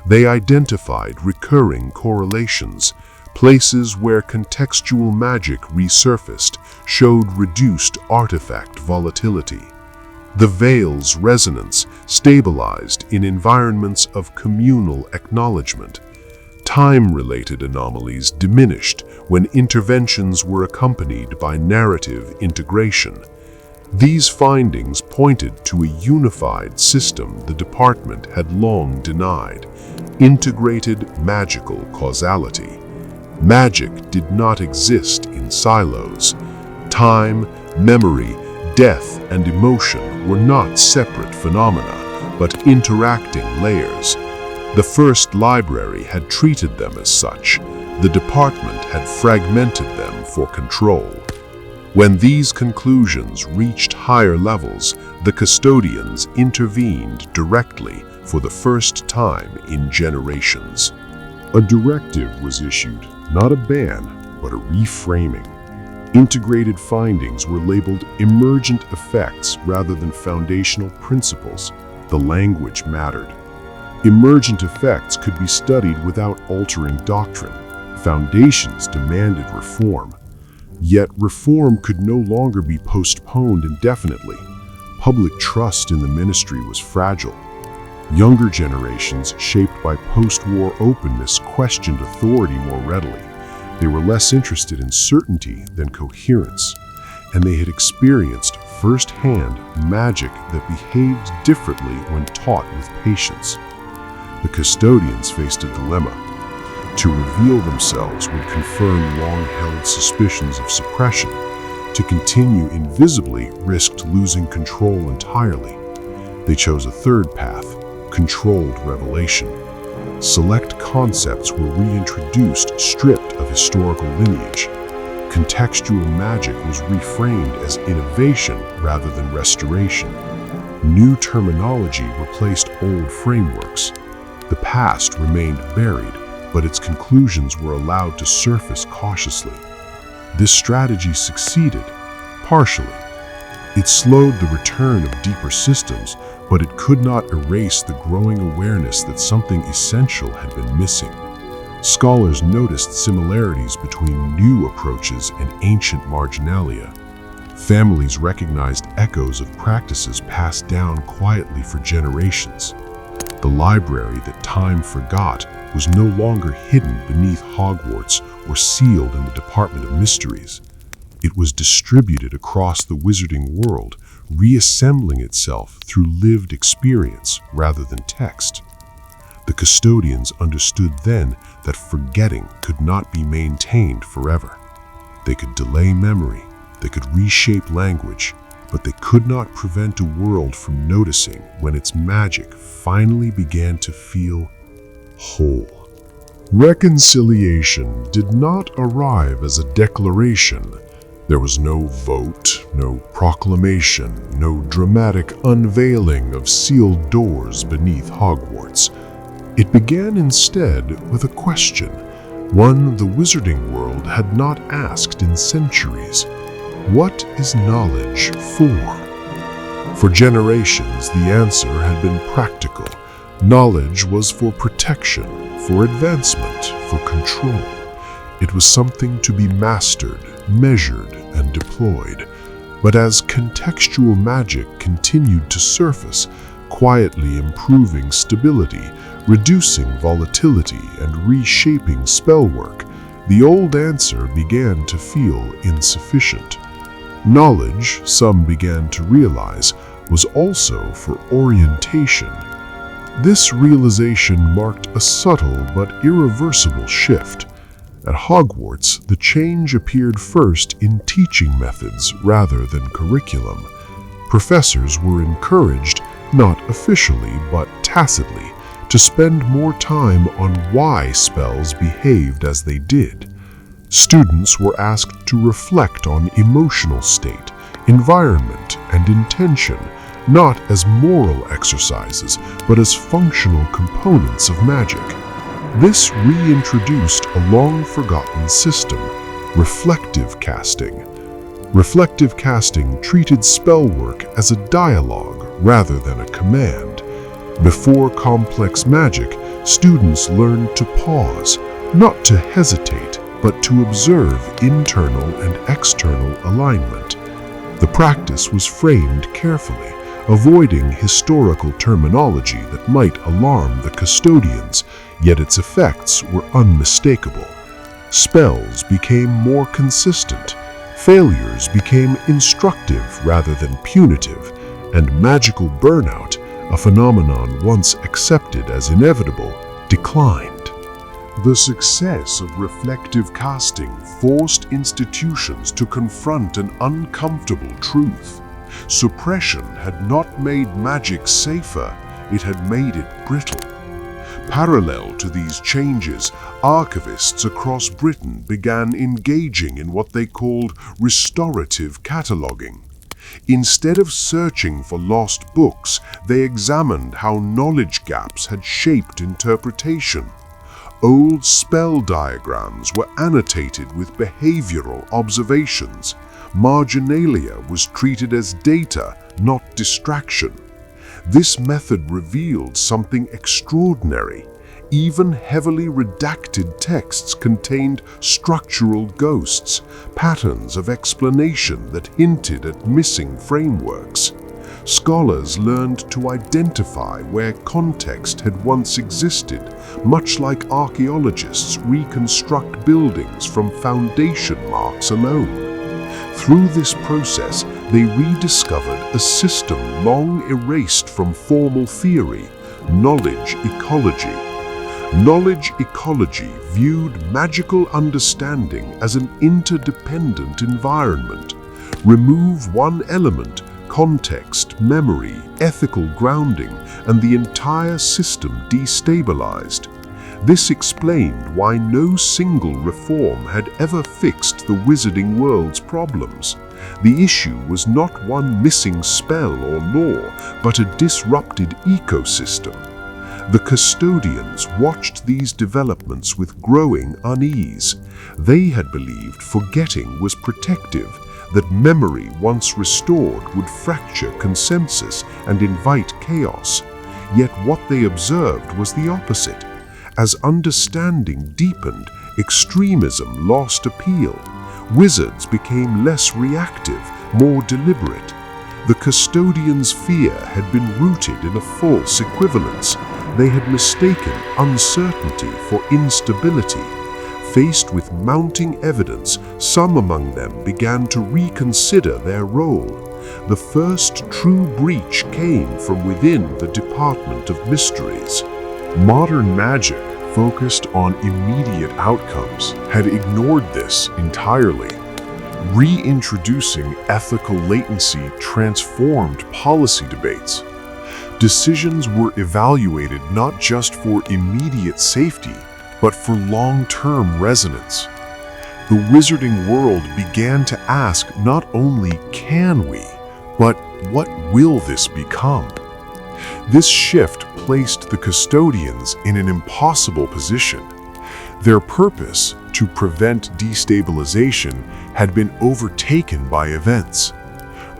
They identified recurring correlations. Places where contextual magic resurfaced showed reduced artifact volatility. The veil's resonance stabilized in environments of communal acknowledgement. Time-related anomalies diminished when interventions were accompanied by narrative integration. These findings pointed to a unified system the department had long denied: integrated magical causality. Magic did not exist in silos. Time, memory, death, and emotion were not separate phenomena, but interacting layers. The first library had treated them as such. The department had fragmented them for control. When these conclusions reached higher levels, the custodians intervened directly for the first time in generations. A directive was issued, not a ban, but a reframing. Integrated findings were labeled emergent effects rather than foundational principles. The language mattered. Emergent effects could be studied without altering doctrine. Foundations demanded reform. Yet reform could no longer be postponed indefinitely. Public trust in the ministry was fragile. Younger generations, shaped by post-war openness, questioned authority more readily. They were less interested in certainty than coherence, and they had experienced firsthand magic that behaved differently when taught with patience. The custodians faced a dilemma. To reveal themselves would confirm long-held suspicions of suppression. To continue invisibly risked losing control entirely. They chose a third path: controlled revelation. Select concepts were reintroduced, stripped of historical lineage. Contextual magic was reframed as innovation rather than restoration. New terminology replaced old frameworks. The past remained buried, but its conclusions were allowed to surface cautiously. This strategy succeeded, partially. It slowed the return of deeper systems, but it could not erase the growing awareness that something essential had been missing. Scholars noticed similarities between new approaches and ancient marginalia. Families recognized echoes of practices passed down quietly for generations. The library that time forgot was no longer hidden beneath Hogwarts or sealed in the Department of Mysteries. It was distributed across the wizarding world, reassembling itself through lived experience rather than text. The custodians understood then that forgetting could not be maintained forever. They could delay memory, they could reshape language, but they could not prevent a world from noticing when its magic finally began to feel whole. Reconciliation did not arrive as a declaration. There was no vote, no proclamation, no dramatic unveiling of sealed doors beneath Hogwarts. It began instead with a question, one the wizarding world had not asked in centuries. What is knowledge for? For generations, the answer had been practical. Knowledge was for protection, for advancement, for control. It was something to be mastered, measured, and deployed. But as contextual magic continued to surface, quietly improving stability, reducing volatility, and reshaping spellwork, the old answer began to feel insufficient. Knowledge, some began to realize, was also for orientation. This realization marked a subtle but irreversible shift. At Hogwarts, the change appeared first in teaching methods rather than curriculum. Professors were encouraged, not officially but tacitly, to spend more time on why spells behaved as they did. Students were asked to reflect on emotional state, environment, and intention, not as moral exercises, but as functional components of magic. This reintroduced a long-forgotten system, reflective casting. Reflective casting treated spell work as a dialogue rather than a command. Before complex magic, students learned to pause, not to hesitate, but to observe internal and external alignment. The practice was framed carefully, avoiding historical terminology that might alarm the custodians, yet its effects were unmistakable. Spells became more consistent, failures became instructive rather than punitive, and magical burnout, a phenomenon once accepted as inevitable, declined. The success of reflective casting forced institutions to confront an uncomfortable truth. Suppression had not made magic safer, it had made it brittle. Parallel to these changes, archivists across Britain began engaging in what they called restorative cataloguing. Instead of searching for lost books, they examined how knowledge gaps had shaped interpretation. Old spell diagrams were annotated with behavioral observations. Marginalia was treated as data, not distraction. This method revealed something extraordinary. Even heavily redacted texts contained structural ghosts, patterns of explanation that hinted at missing frameworks. Scholars learned to identify where context had once existed, much like archaeologists reconstruct buildings from foundation marks alone. Through this process, they rediscovered a system long erased from formal theory, knowledge ecology. Knowledge ecology viewed magical understanding as an interdependent environment. Remove one element, context, memory, ethical grounding, and the entire system destabilized. This explained why no single reform had ever fixed the wizarding world's problems. The issue was not one missing spell or law, but a disrupted ecosystem. The custodians watched these developments with growing unease. They had believed forgetting was protective, that memory once restored would fracture consensus and invite chaos. Yet what they observed was the opposite. As understanding deepened, extremism lost appeal. Wizards became less reactive, more deliberate. The custodians' fear had been rooted in a false equivalence. They had mistaken uncertainty for instability. Faced with mounting evidence, some among them began to reconsider their role. The first true breach came from within the Department of Mysteries. Modern magic, focused on immediate outcomes, had ignored this entirely. Reintroducing ethical latency transformed policy debates. Decisions were evaluated not just for immediate safety, but for long-term resonance. The wizarding world began to ask not only can we, but what will this become? This shift placed the custodians in an impossible position. Their purpose, to prevent destabilization, had been overtaken by events.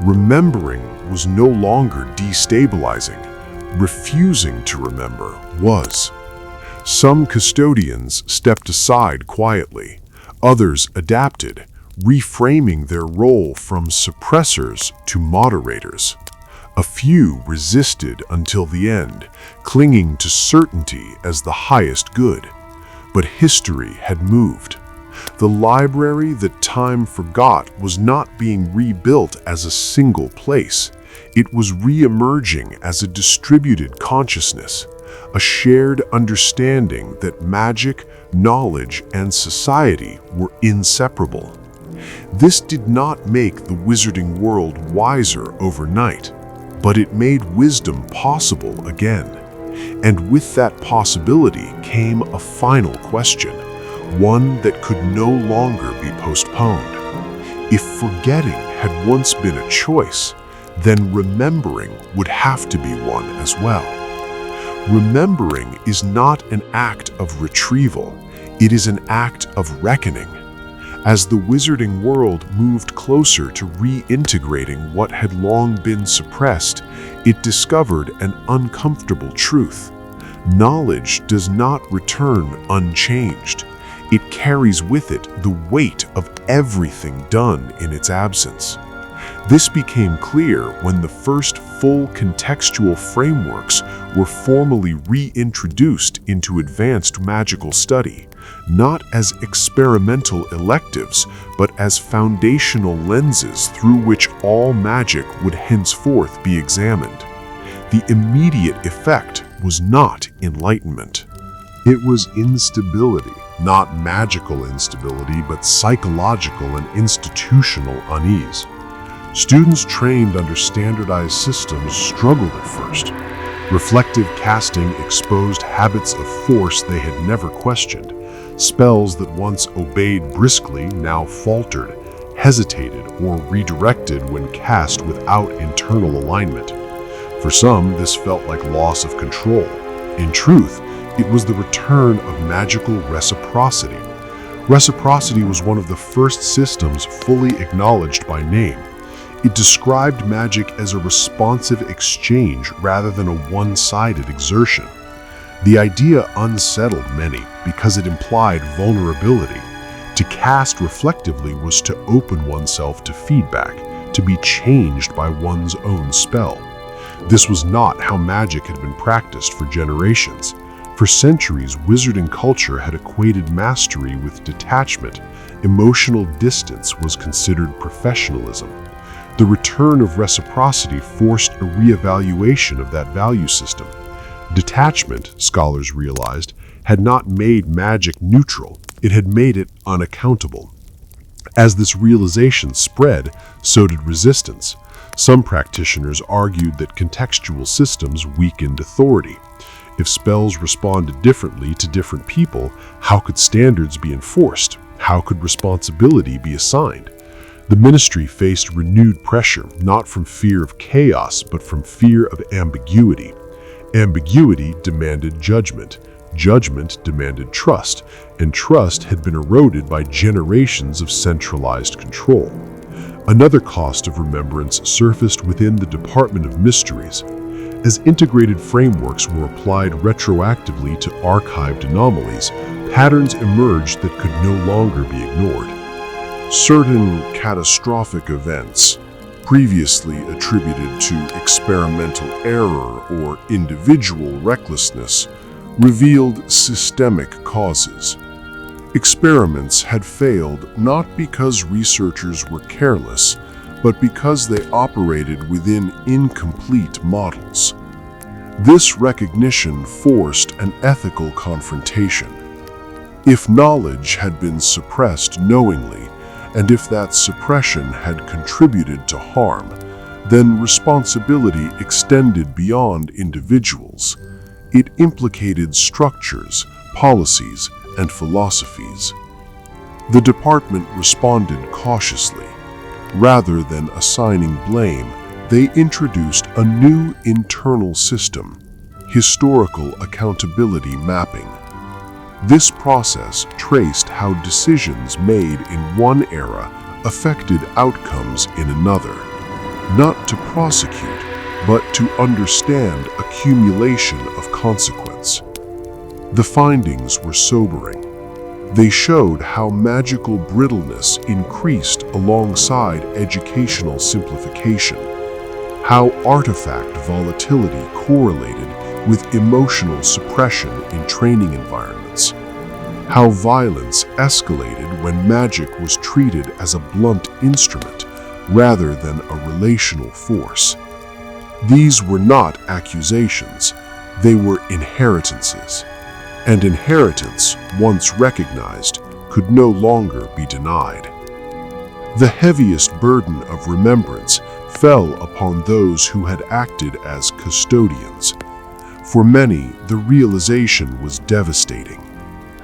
Remembering was no longer destabilizing. Refusing to remember was. Some custodians stepped aside quietly. Others adapted, reframing their role from suppressors to moderators. A few resisted until the end, clinging to certainty as the highest good. But history had moved. The library that time forgot was not being rebuilt as a single place. It was re-emerging as a distributed consciousness, a shared understanding that magic, knowledge and society were inseparable. This did not make the wizarding world wiser overnight, but it made wisdom possible again. And with that possibility came a final question, one that could no longer be postponed. If forgetting had once been a choice, then remembering would have to be one as well. Remembering is not an act of retrieval, it is an act of reckoning. As the wizarding world moved closer to reintegrating what had long been suppressed, it discovered an uncomfortable truth. Knowledge does not return unchanged. It carries with it the weight of everything done in its absence. This became clear when the first full contextual frameworks were formally reintroduced into advanced magical study, not as experimental electives, but as foundational lenses through which all magic would henceforth be examined. The immediate effect was not enlightenment. It was instability, not magical instability, but psychological and institutional unease. Students trained under standardized systems struggled at first. Reflective casting exposed habits of force they had never questioned. Spells that once obeyed briskly now faltered, hesitated, or redirected when cast without internal alignment. For some, this felt like loss of control. In truth, it was the return of magical reciprocity. Reciprocity was one of the first systems fully acknowledged by name. It described magic as a responsive exchange rather than a one-sided exertion. The idea unsettled many because it implied vulnerability. To cast reflectively was to open oneself to feedback, to be changed by one's own spell. This was not how magic had been practiced for generations. For centuries, wizarding culture had equated mastery with detachment. Emotional distance was considered professionalism. The return of reciprocity forced a reevaluation of that value system. Detachment, scholars realized, had not made magic neutral, it had made it unaccountable. As this realization spread, so did resistance. Some practitioners argued that contextual systems weakened authority. If spells responded differently to different people, how could standards be enforced? How could responsibility be assigned? The ministry faced renewed pressure, not from fear of chaos, but from fear of ambiguity. Ambiguity demanded judgment. Judgment demanded trust, and trust had been eroded by generations of centralized control. Another cost of remembrance surfaced within the Department of Mysteries. As integrated frameworks were applied retroactively to archived anomalies, patterns emerged that could no longer be ignored. Certain catastrophic events, previously attributed to experimental error or individual recklessness, revealed systemic causes. Experiments had failed not because researchers were careless, but because they operated within incomplete models. This recognition forced an ethical confrontation. If knowledge had been suppressed knowingly, and if that suppression had contributed to harm, then responsibility extended beyond individuals. It implicated structures, policies, and philosophies. The department responded cautiously. Rather than assigning blame, they introduced a new internal system, historical accountability mapping. This process traced how decisions made in one era affected outcomes in another, not to prosecute, but to understand accumulation of consequence. The findings were sobering. They showed how magical brittleness increased alongside educational simplification, how artifact volatility correlated with emotional suppression in training environments, how violence escalated when magic was treated as a blunt instrument rather than a relational force. These were not accusations, they were inheritances. and inheritance, once recognized, could no longer be denied. The heaviest burden of remembrance fell upon those who had acted as custodians. For many, the realization was devastating.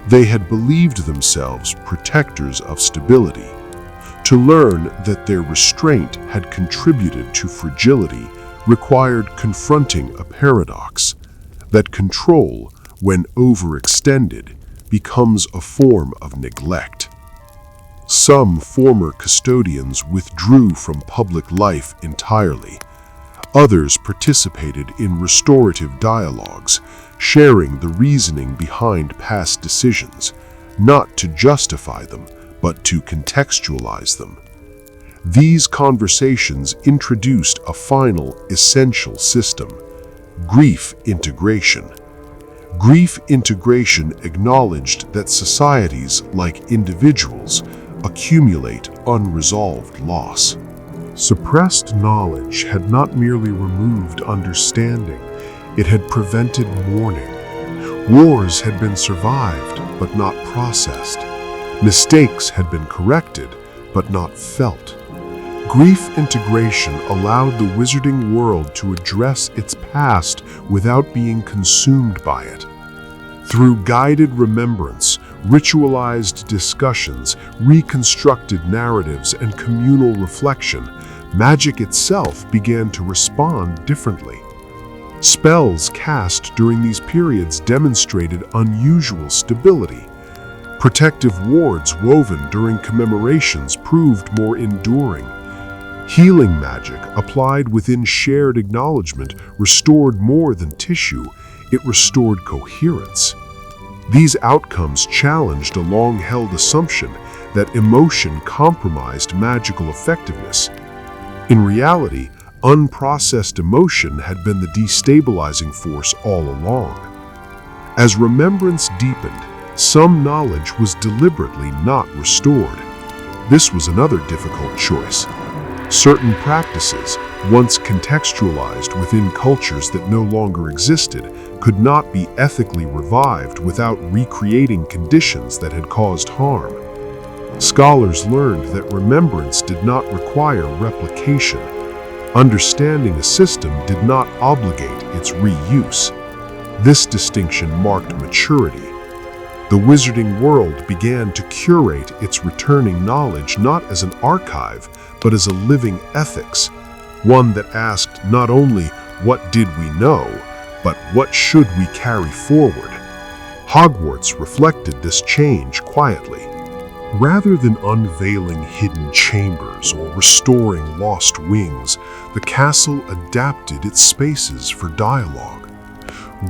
They had believed themselves protectors of stability. To learn that their restraint had contributed to fragility required confronting a paradox, that control, when overextended, becomes a form of neglect. Some former custodians withdrew from public life entirely. Others participated in restorative dialogues, sharing the reasoning behind past decisions, not to justify them, but to contextualize them. These conversations introduced a final, essential system: grief integration. Grief integration acknowledged that societies, like individuals, accumulate unresolved loss. Suppressed knowledge had not merely removed understanding, it had prevented mourning. Wars had been survived, but not processed. Mistakes had been corrected, but not felt. Grief integration allowed the wizarding world to address its past without being consumed by it. Through guided remembrance, ritualized discussions, reconstructed narratives, and communal reflection, magic itself began to respond differently. Spells cast during these periods demonstrated unusual stability. Protective wards woven during commemorations proved more enduring. Healing magic applied within shared acknowledgement restored more than tissue, it restored coherence. These outcomes challenged a long-held assumption that emotion compromised magical effectiveness. In reality, unprocessed emotion had been the destabilizing force all along. As remembrance deepened, some knowledge was deliberately not restored. This was another difficult choice. Certain practices, once contextualized within cultures that no longer existed, could not be ethically revived without recreating conditions that had caused harm. Scholars learned that remembrance did not require replication. Understanding a system did not obligate its reuse. This distinction marked maturity. The wizarding world began to curate its returning knowledge not as an archive, but as a living ethics, one that asked not only what did we know, but what should we carry forward. Hogwarts reflected this change quietly. Rather than unveiling hidden chambers or restoring lost wings, the castle adapted its spaces for dialogue.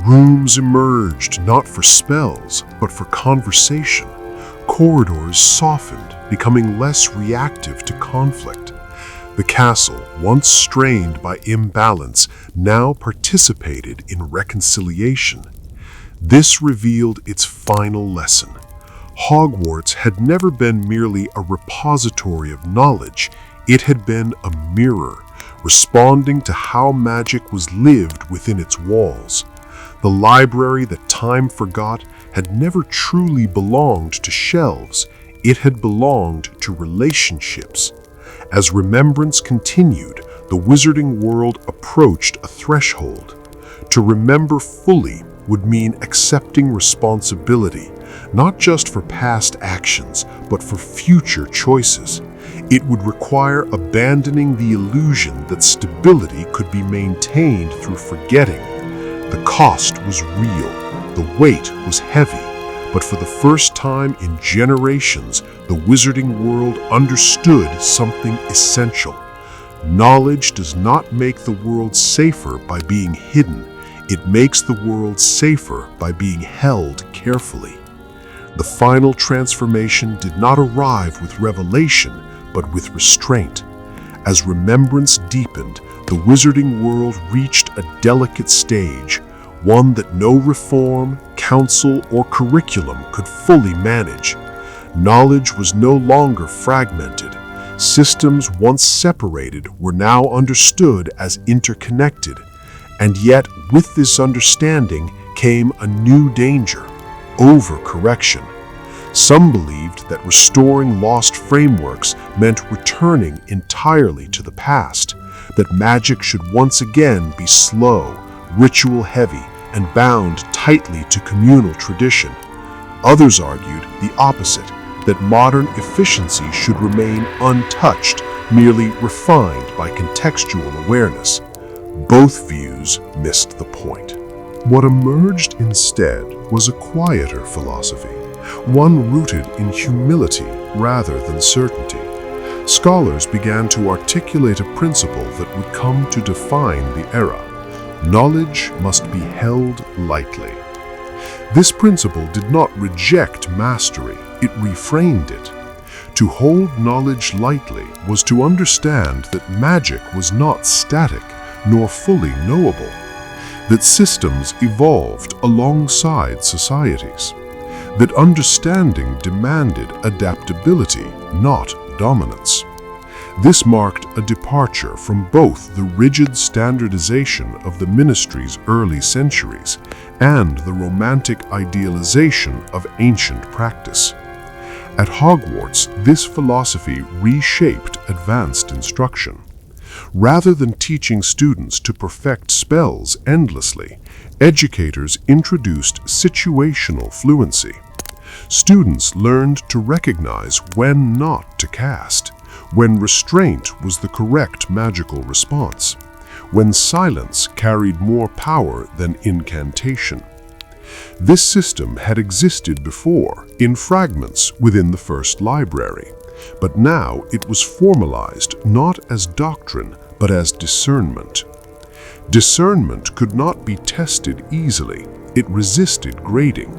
Rooms emerged not for spells, but for conversation. Corridors softened, becoming less reactive to conflict. The castle, once strained by imbalance, now participated in reconciliation. This revealed its final lesson. Hogwarts had never been merely a repository of knowledge, it had been a mirror, responding to how magic was lived within its walls. The library that time forgot had never truly belonged to shelves, it had belonged to relationships. As remembrance continued, the wizarding world approached a threshold. To remember fully would mean accepting responsibility, not just for past actions, but for future choices. It would require abandoning the illusion that stability could be maintained through forgetting. The cost was real, the weight was heavy, but for the first time in generations, the wizarding world understood something essential. Knowledge does not make the world safer by being hidden. It makes the world safer by being held carefully. The final transformation did not arrive with revelation, but with restraint. As remembrance deepened, the wizarding world reached a delicate stage, one that no reform, council, or curriculum could fully manage. Knowledge was no longer fragmented. Systems once separated were now understood as interconnected. And yet, with this understanding came a new danger. overcorrection. Some believed that restoring lost frameworks meant returning entirely to the past, that magic should once again be slow, ritual-heavy, and bound tightly to communal tradition. Others argued the opposite, that modern efficiency should remain untouched, merely refined by contextual awareness. Both views missed the point. What emerged instead was a quieter philosophy, one rooted in humility rather than certainty. Scholars began to articulate a principle that would come to define the era. Knowledge must be held lightly. This principle did not reject mastery, it reframed it. To hold knowledge lightly was to understand that magic was not static nor fully knowable, that systems evolved alongside societies, that understanding demanded adaptability, not dominance. This marked a departure from both the rigid standardization of the ministry's early centuries and the romantic idealization of ancient practice. At Hogwarts, this philosophy reshaped advanced instruction. Rather than teaching students to perfect spells endlessly, educators introduced situational fluency. Students learned to recognize when not to cast, when restraint was the correct magical response, when silence carried more power than incantation. This system had existed before, in fragments within the first library, but now it was formalized not as doctrine, but as discernment. Discernment could not be tested easily. It resisted grading.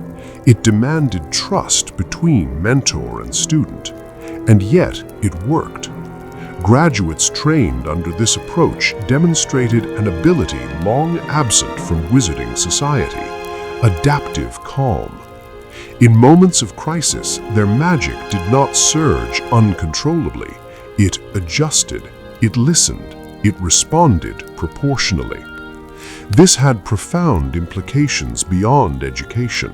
It demanded trust between mentor and student. And yet, it worked. Graduates trained under this approach demonstrated an ability long absent from wizarding society: adaptive calm. In moments of crisis, their magic did not surge uncontrollably. It adjusted, it listened, it responded proportionally. This had profound implications beyond education.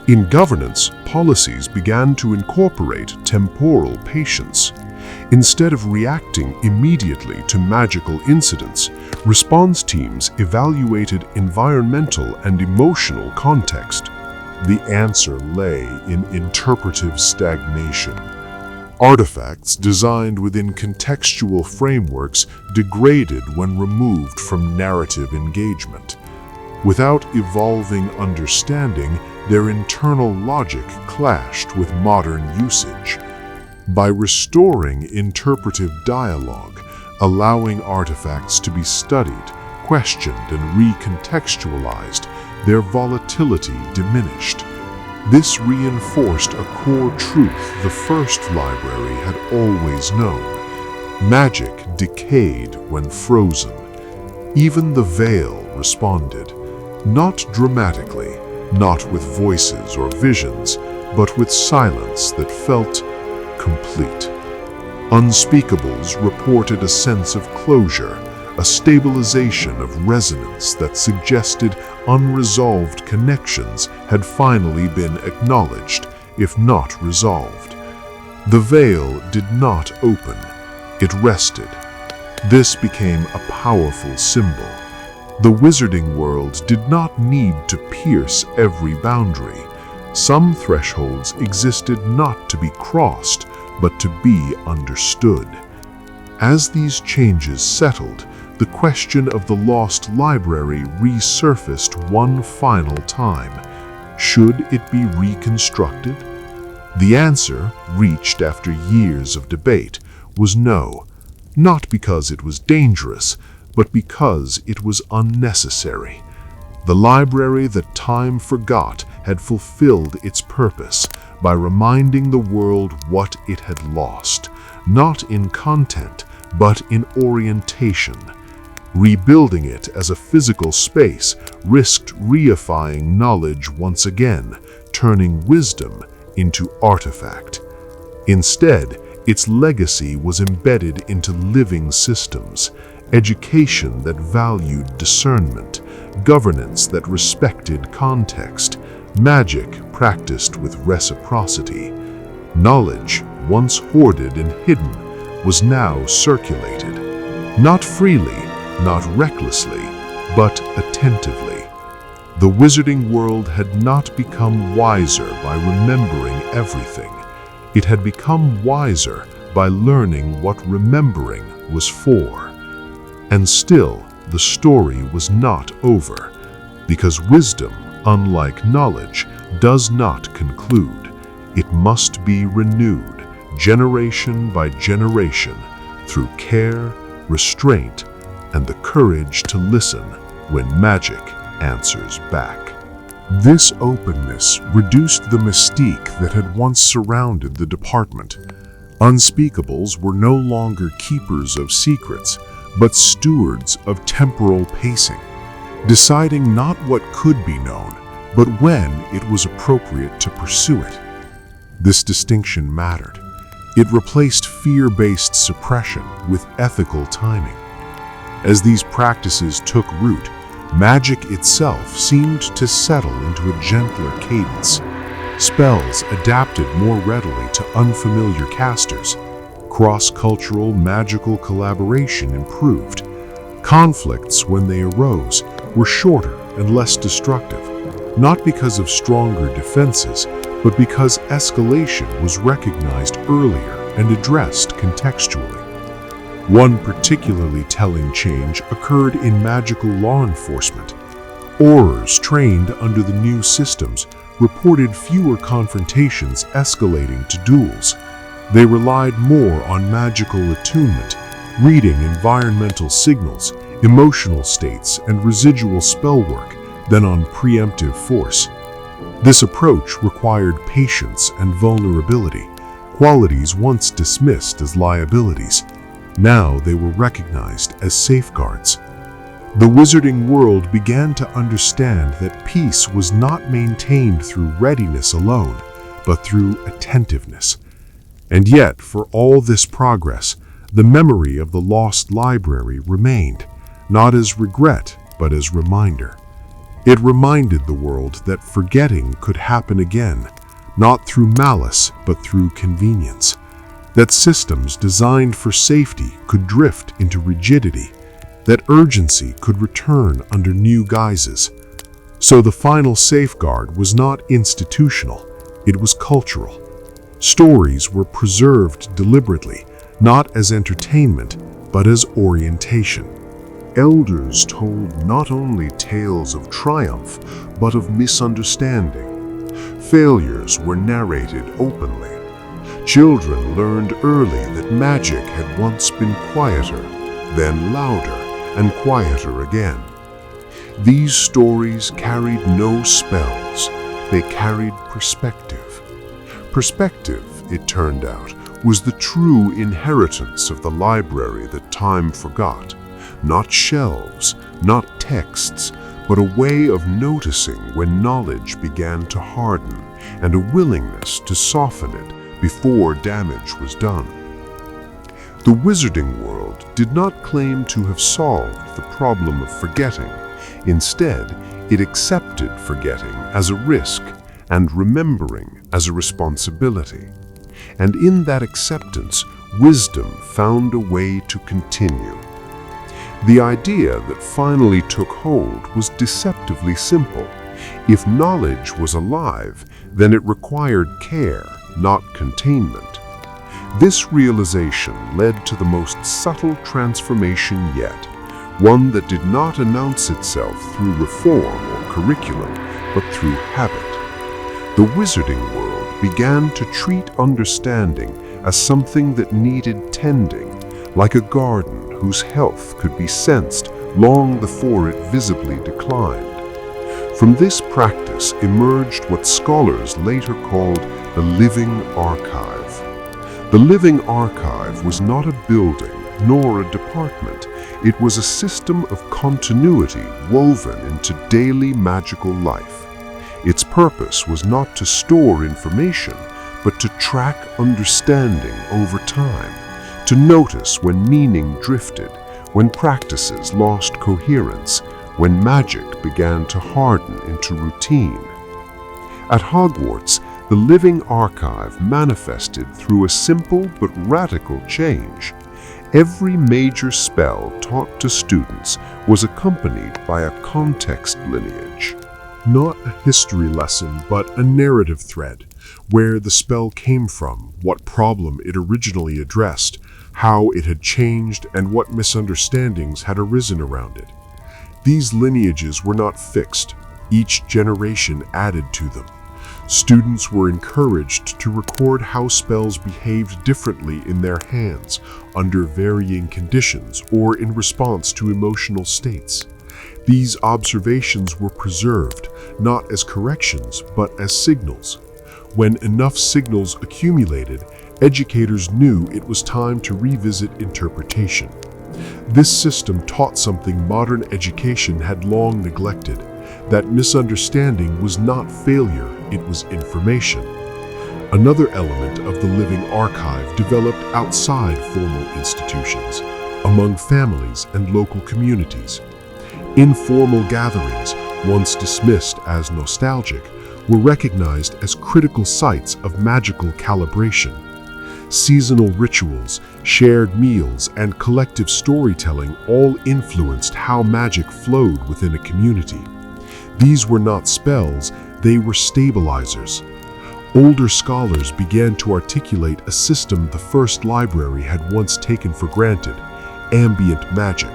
In governance, policies began to incorporate temporal patience. Instead of reacting immediately to magical incidents, response teams evaluated environmental and emotional context. The answer lay in interpretive stagnation. Artifacts designed within contextual frameworks degraded when removed from narrative engagement. Without evolving understanding, their internal logic clashed with modern usage. By restoring interpretive dialogue, allowing artifacts to be studied, questioned, and recontextualized, their volatility diminished. This reinforced a core truth the first library had always known. Magic decayed when frozen. Even the veil responded, not dramatically, not with voices or visions, but with silence that felt complete. Unspeakables reported a sense of closure, a stabilization of resonance that suggested unresolved connections had finally been acknowledged, if not resolved. The veil did not open, it rested. This became a powerful symbol. The wizarding world did not need to pierce every boundary. Some thresholds existed not to be crossed, but to be understood. As these changes settled, the question of the lost library resurfaced one final time. Should it be reconstructed? The answer, reached after years of debate, was no, not because it was dangerous, but because it was unnecessary. The library that time forgot had fulfilled its purpose by reminding the world what it had lost, not in content, but in orientation. Rebuilding it as a physical space risked reifying knowledge once again, turning wisdom into artifact. Instead, its legacy was embedded into living systems, education that valued discernment, governance that respected context, magic practiced with reciprocity. Knowledge, once hoarded and hidden, was now circulated. Not freely, not recklessly, but attentively. The wizarding world had not become wiser by remembering everything. It had become wiser by learning what remembering was for. And still, the story was not over, because wisdom, unlike knowledge, does not conclude. It must be renewed, generation by generation, through care, restraint, and the courage to listen when magic answers back. This openness reduced the mystique that had once surrounded the department. Unspeakables were no longer keepers of secrets, but stewards of temporal pacing, deciding not what could be known, but when it was appropriate to pursue it. This distinction mattered. It replaced fear-based suppression with ethical timing. As these practices took root, magic itself seemed to settle into a gentler cadence. Spells adapted more readily to unfamiliar casters. Cross-cultural magical collaboration improved. Conflicts, when they arose, were shorter and less destructive, not because of stronger defenses, but because escalation was recognized earlier and addressed contextually. One particularly telling change occurred in magical law enforcement. Aurors trained under the new systems reported fewer confrontations escalating to duels. They relied more on magical attunement, reading environmental signals, emotional states, and residual spell work than on preemptive force. This approach required patience and vulnerability, qualities once dismissed as liabilities. Now they were recognized as safeguards. The wizarding world began to understand that peace was not maintained through readiness alone, but through attentiveness. And yet, for all this progress, the memory of the lost library remained, not as regret, but as reminder. It reminded the world that forgetting could happen again, not through malice, but through convenience. That systems designed for safety could drift into rigidity, that urgency could return under new guises. So the final safeguard was not institutional, it was cultural. Stories were preserved deliberately, not as entertainment, but as orientation. Elders told not only tales of triumph, but of misunderstanding. Failures were narrated openly. Children learned early that magic had once been quieter, then louder, and quieter again. These stories carried no spells, they carried perspective. Perspective, it turned out, was the true inheritance of the library that time forgot. Not shelves, not texts, but a way of noticing when knowledge began to harden and a willingness to soften it before damage was done. The wizarding world did not claim to have solved the problem of forgetting. Instead, it accepted forgetting as a risk and remembering as a responsibility. And in that acceptance, wisdom found a way to continue. The idea that finally took hold was deceptively simple. If knowledge was alive, then it required care, not containment. This realization led to the most subtle transformation yet, one that did not announce itself through reform or curriculum, but through habit. The wizarding world began to treat understanding as something that needed tending, like a garden whose health could be sensed long before it visibly declined. From this practice emerged what scholars later called the living archive. The living archive was not a building nor a department. It was a system of continuity woven into daily magical life. Its purpose was not to store information, but to track understanding over time, to notice when meaning drifted, when practices lost coherence, when magic began to harden into routine. At Hogwarts, the living archive manifested through a simple but radical change. Every major spell taught to students was accompanied by a context lineage. Not a history lesson, but a narrative thread, where the spell came from, what problem it originally addressed, how it had changed, and what misunderstandings had arisen around it. These lineages were not fixed. Each generation added to them. Students were encouraged to record how spells behaved differently in their hands, under varying conditions, or in response to emotional states. These observations were preserved, not as corrections, but as signals. When enough signals accumulated, educators knew it was time to revisit interpretation. This system taught something modern education had long neglected, that misunderstanding was not failure, it was information. Another element of the living archive developed outside formal institutions, among families and local communities. Informal gatherings, once dismissed as nostalgic, were recognized as critical sites of magical calibration. Seasonal rituals, shared meals, and collective storytelling all influenced how magic flowed within a community. These were not spells, they were stabilizers. Older scholars began to articulate a system the first library had once taken for granted: ambient magic.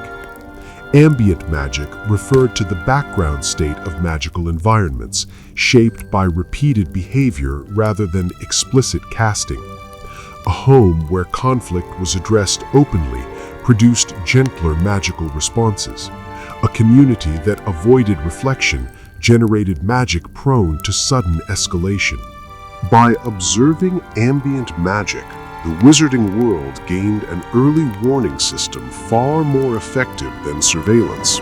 Ambient magic referred to the background state of magical environments, shaped by repeated behavior rather than explicit casting. A home where conflict was addressed openly produced gentler magical responses. A community that avoided reflection generated magic prone to sudden escalation. By observing ambient magic, the wizarding world gained an early warning system far more effective than surveillance.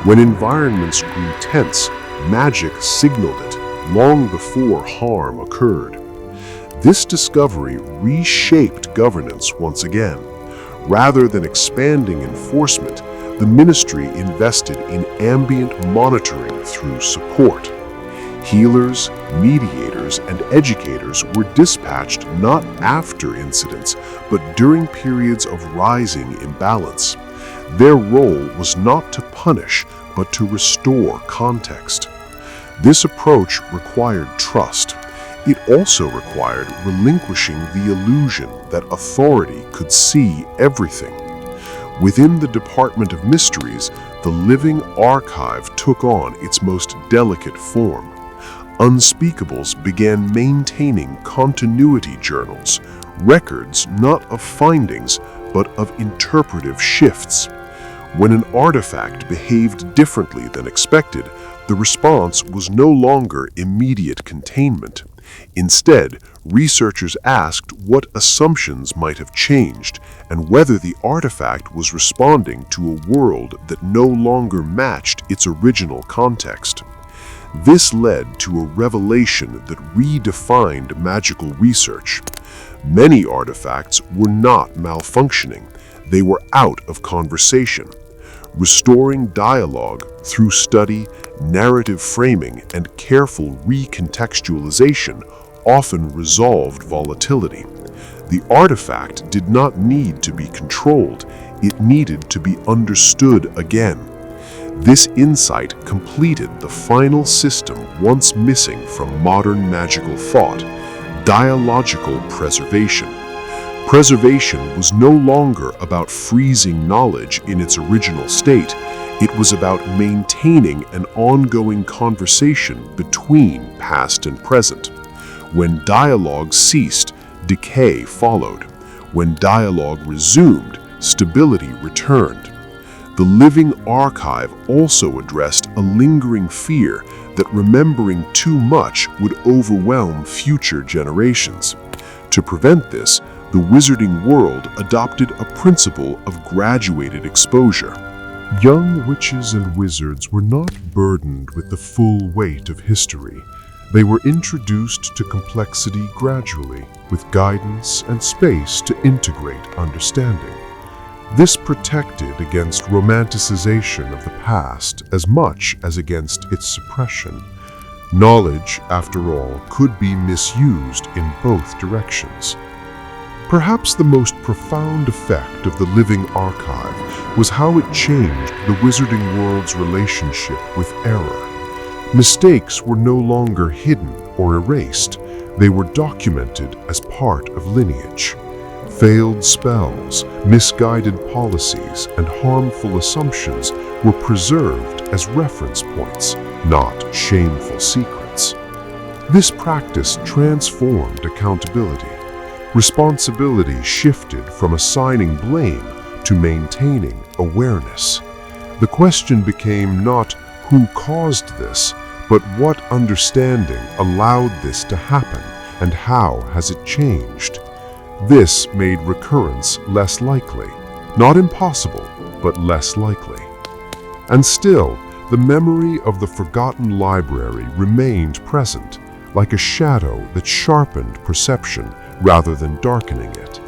When environments grew tense, magic signaled it long before harm occurred. This discovery reshaped governance once again. Rather than expanding enforcement, the ministry invested in ambient monitoring through support. Healers, mediators, and educators were dispatched not after incidents, but during periods of rising imbalance. Their role was not to punish, but to restore context. This approach required trust. It also required relinquishing the illusion that authority could see everything. Within the Department of Mysteries, the living archive took on its most delicate form. Unspeakables began maintaining continuity journals, records not of findings, but of interpretive shifts. When an artifact behaved differently than expected, the response was no longer immediate containment. Instead, researchers asked what assumptions might have changed and whether the artifact was responding to a world that no longer matched its original context. This led to a revelation that redefined magical research. Many artifacts were not malfunctioning, they were out of conversation. Restoring dialogue through study, narrative framing, and careful recontextualization often resolved volatility. The artifact did not need to be controlled, it needed to be understood again. This insight completed the final system once missing from modern magical thought: dialogical preservation. Preservation was no longer about freezing knowledge in its original state. It was about maintaining an ongoing conversation between past and present. When dialogue ceased, decay followed. When dialogue resumed, stability returned. The living archive also addressed a lingering fear that remembering too much would overwhelm future generations. To prevent this, the wizarding world adopted a principle of graduated exposure. Young witches and wizards were not burdened with the full weight of history. They were introduced to complexity gradually, with guidance and space to integrate understanding. This protected against romanticization of the past as much as against its suppression. Knowledge, after all, could be misused in both directions. Perhaps the most profound effect of the living archive was how it changed the wizarding world's relationship with error. Mistakes were no longer hidden or erased. They were documented as part of lineage. Failed spells, misguided policies, and harmful assumptions were preserved as reference points, not shameful secrets. This practice transformed accountability. Responsibility shifted from assigning blame to maintaining awareness. The question became not who caused this, but what understanding allowed this to happen and how has it changed? This made recurrence less likely, not impossible, but less likely. And still, the memory of the forgotten library remained present, like a shadow that sharpened perception rather than darkening it.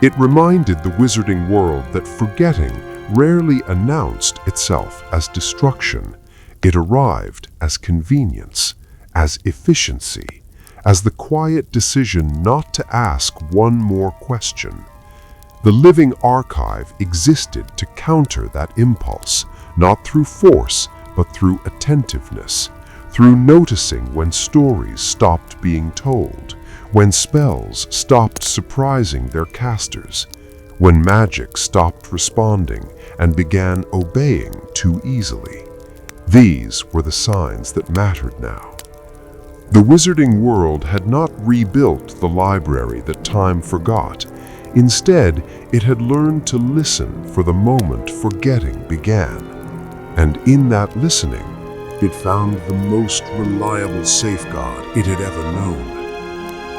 It reminded the wizarding world that forgetting rarely announced itself as destruction. It arrived as convenience, as efficiency, as the quiet decision not to ask one more question. The living archive existed to counter that impulse, not through force, but through attentiveness, through noticing when stories stopped being told, when spells stopped surprising their casters, when magic stopped responding and began obeying too easily. These were the signs that mattered now. The wizarding world had not rebuilt the library that time forgot. Instead, it had learned to listen for the moment forgetting began. And in that listening, it found the most reliable safeguard it had ever known.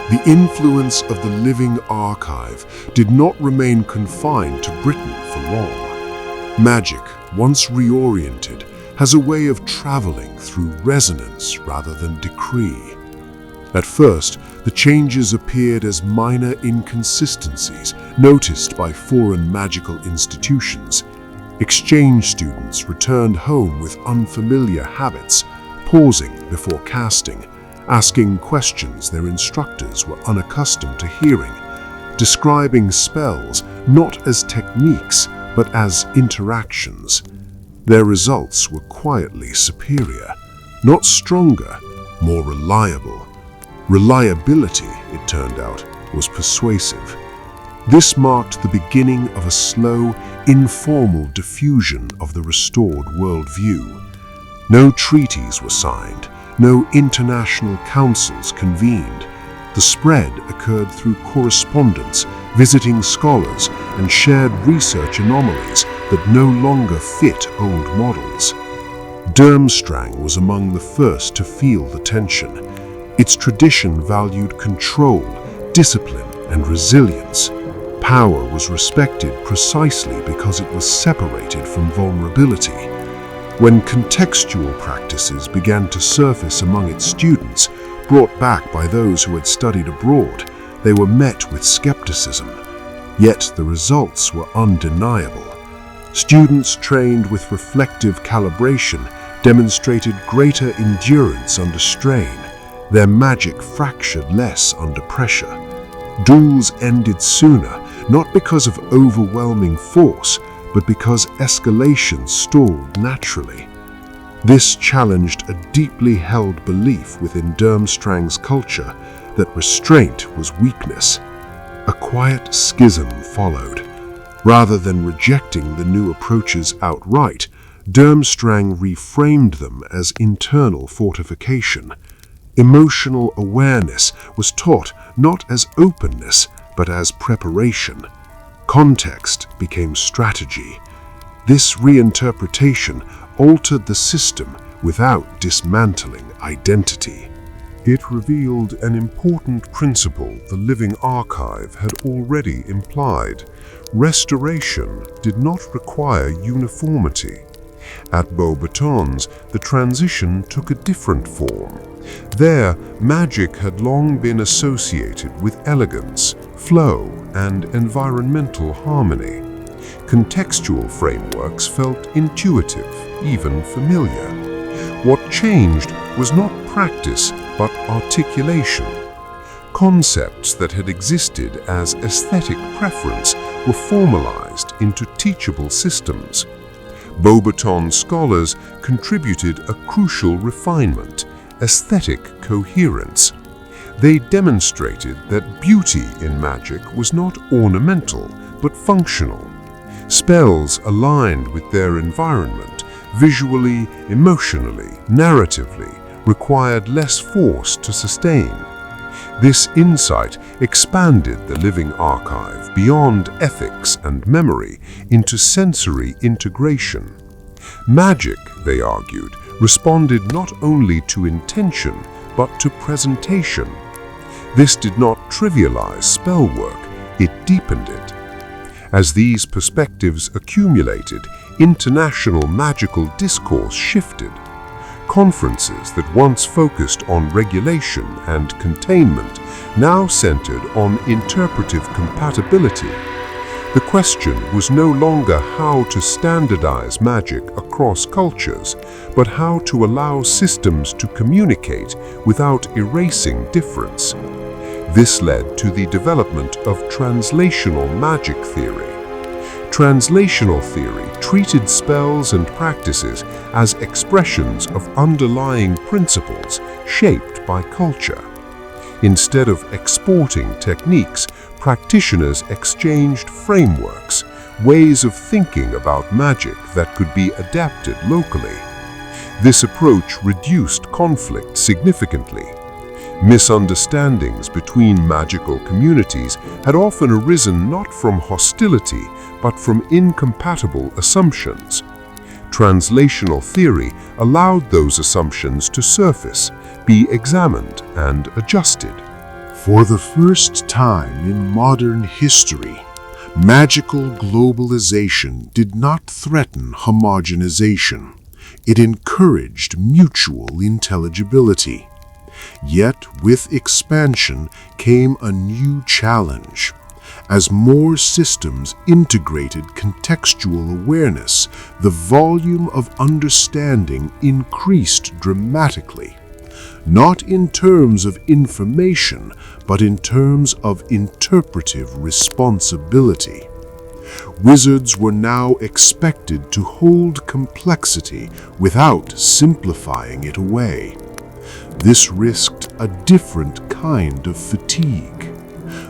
The influence of the living archive did not remain confined to Britain for long. Magic, once reoriented, has a way of traveling through resonance rather than decree. At first, the changes appeared as minor inconsistencies noticed by foreign magical institutions. Exchange students returned home with unfamiliar habits, pausing before casting, asking questions their instructors were unaccustomed to hearing, describing spells not as techniques but as interactions. Their results were quietly superior, not stronger, more reliable. Reliability, it turned out, was persuasive. This marked the beginning of a slow, informal diffusion of the restored worldview. No treaties were signed, no international councils convened. The spread occurred through correspondence, visiting scholars, and shared research anomalies that no longer fit old models. Durmstrang was among the first to feel the tension. Its tradition valued control, discipline, and resilience. Power was respected precisely because it was separated from vulnerability. When contextual practices began to surface among its students, brought back by those who had studied abroad, they were met with skepticism. Yet the results were undeniable. Students trained with reflective calibration demonstrated greater endurance under strain. Their magic fractured less under pressure. Duels ended sooner, not because of overwhelming force, but because escalation stalled naturally. This challenged a deeply held belief within Durmstrang's culture that restraint was weakness. A quiet schism followed. Rather than rejecting the new approaches outright, Durmstrang reframed them as internal fortification. Emotional awareness was taught not as openness, but as preparation. Context became strategy. This reinterpretation altered the system without dismantling identity. It revealed an important principle the living archive had already implied. Restoration did not require uniformity. At Beauxbatons, the transition took a different form. There, magic had long been associated with elegance, flow, and environmental harmony. Contextual frameworks felt intuitive, even familiar. What changed was not practice, but articulation. Concepts that had existed as aesthetic preference were formalized into teachable systems. Beauxbaton scholars contributed a crucial refinement, aesthetic coherence. They demonstrated that beauty in magic was not ornamental, but functional. Spells aligned with their environment, visually, emotionally, narratively, required less force to sustain. This insight expanded the living archive beyond ethics and memory into sensory integration. Magic, they argued, responded not only to intention, but to presentation. This did not trivialize spell work, it deepened it. As these perspectives accumulated, international magical discourse shifted. Conferences that once focused on regulation and containment now centered on interpretive compatibility. The question was no longer how to standardize magic across cultures, but how to allow systems to communicate without erasing difference. This led to the development of translational magic theory. Translational theory treated spells and practices as expressions of underlying principles shaped by culture. Instead of exporting techniques, practitioners exchanged frameworks, ways of thinking about magic that could be adapted locally. This approach reduced conflict significantly. Misunderstandings between magical communities had often arisen not from hostility, but from incompatible assumptions. Translational theory allowed those assumptions to surface, be examined and adjusted. For the first time in modern history, magical globalization did not threaten homogenization. It encouraged mutual intelligibility. Yet with expansion came a new challenge. As more systems integrated contextual awareness, the volume of understanding increased dramatically. Not in terms of information, but in terms of interpretive responsibility. Wizards were now expected to hold complexity without simplifying it away. This risked a different kind of fatigue.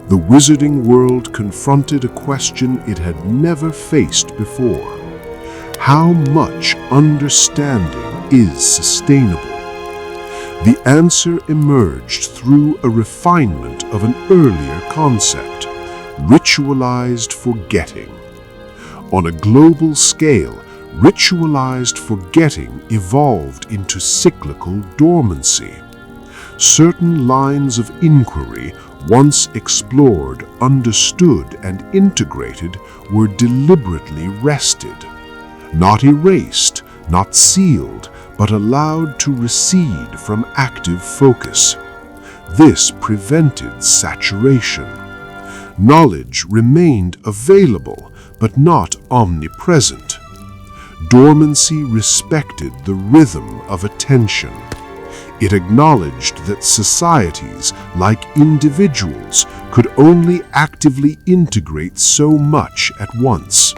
The wizarding world confronted a question it had never faced before. How much understanding is sustainable? The answer emerged through a refinement of an earlier concept, ritualized forgetting. On a global scale, ritualized forgetting evolved into cyclical dormancy. Certain lines of inquiry, once explored, understood, and integrated, were deliberately rested. Not erased, not sealed, but allowed to recede from active focus. This prevented saturation. Knowledge remained available, but not omnipresent. Dormancy respected the rhythm of attention. It acknowledged that societies, like individuals, could only actively integrate so much at once.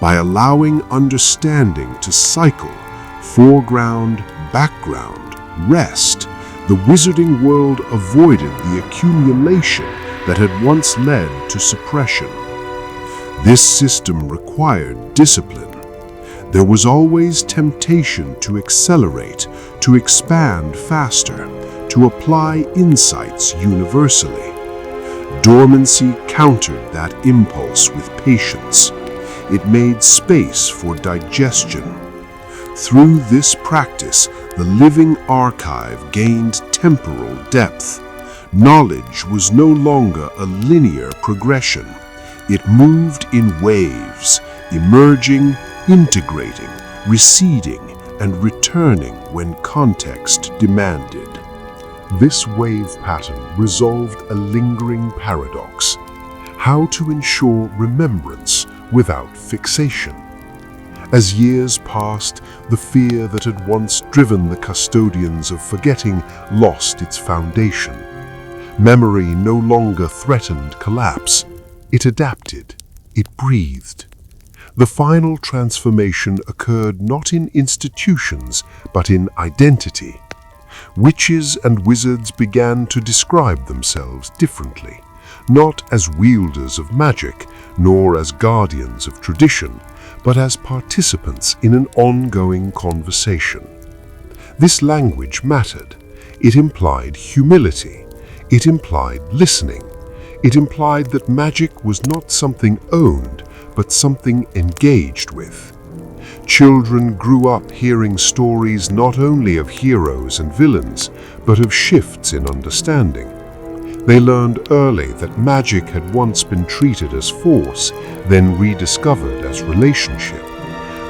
By allowing understanding to cycle, foreground, background, rest, the wizarding world avoided the accumulation that had once led to suppression. This system required discipline. There was always temptation to accelerate, to expand faster, to apply insights universally. Dormancy countered that impulse with patience. It made space for digestion. Through this practice, the living archive gained temporal depth. Knowledge was no longer a linear progression. It moved in waves, emerging, integrating, receding, and returning when context demanded. This wave pattern resolved a lingering paradox: how to ensure remembrance without fixation. As years passed, the fear that had once driven the custodians of forgetting lost its foundation. Memory no longer threatened collapse. It adapted. It breathed. The final transformation occurred not in institutions, but in identity. Witches and wizards began to describe themselves differently, not as wielders of magic, nor as guardians of tradition, but as participants in an ongoing conversation. This language mattered. It implied humility. It implied listening. It implied that magic was not something owned, but something engaged with. Children grew up hearing stories not only of heroes and villains, but of shifts in understanding. They learned early that magic had once been treated as force, then rediscovered as relationship,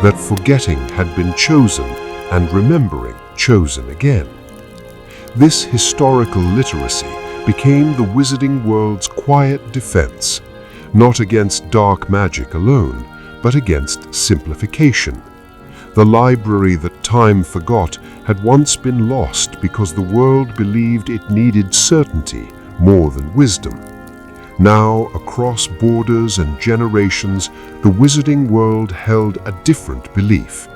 that forgetting had been chosen and remembering chosen again. This historical literacy became the wizarding world's quiet defense, not against dark magic alone, but against simplification. The library that time forgot had once been lost because the world believed it needed certainty more than wisdom. Now, across borders and generations, the wizarding world held a different belief,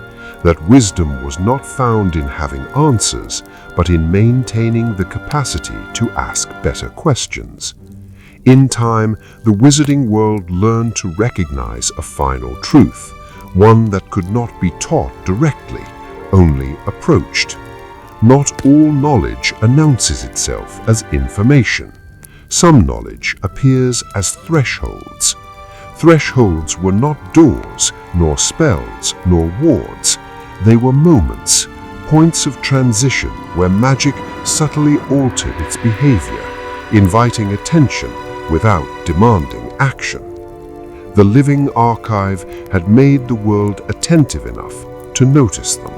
that wisdom was not found in having answers, but in maintaining the capacity to ask better questions. In time, the wizarding world learned to recognize a final truth, one that could not be taught directly, only approached. Not all knowledge announces itself as information. Some knowledge appears as thresholds. Thresholds were not doors, nor spells, nor wards. They were moments, points of transition where magic subtly altered its behavior, inviting attention without demanding action. The living archive had made the world attentive enough to notice them.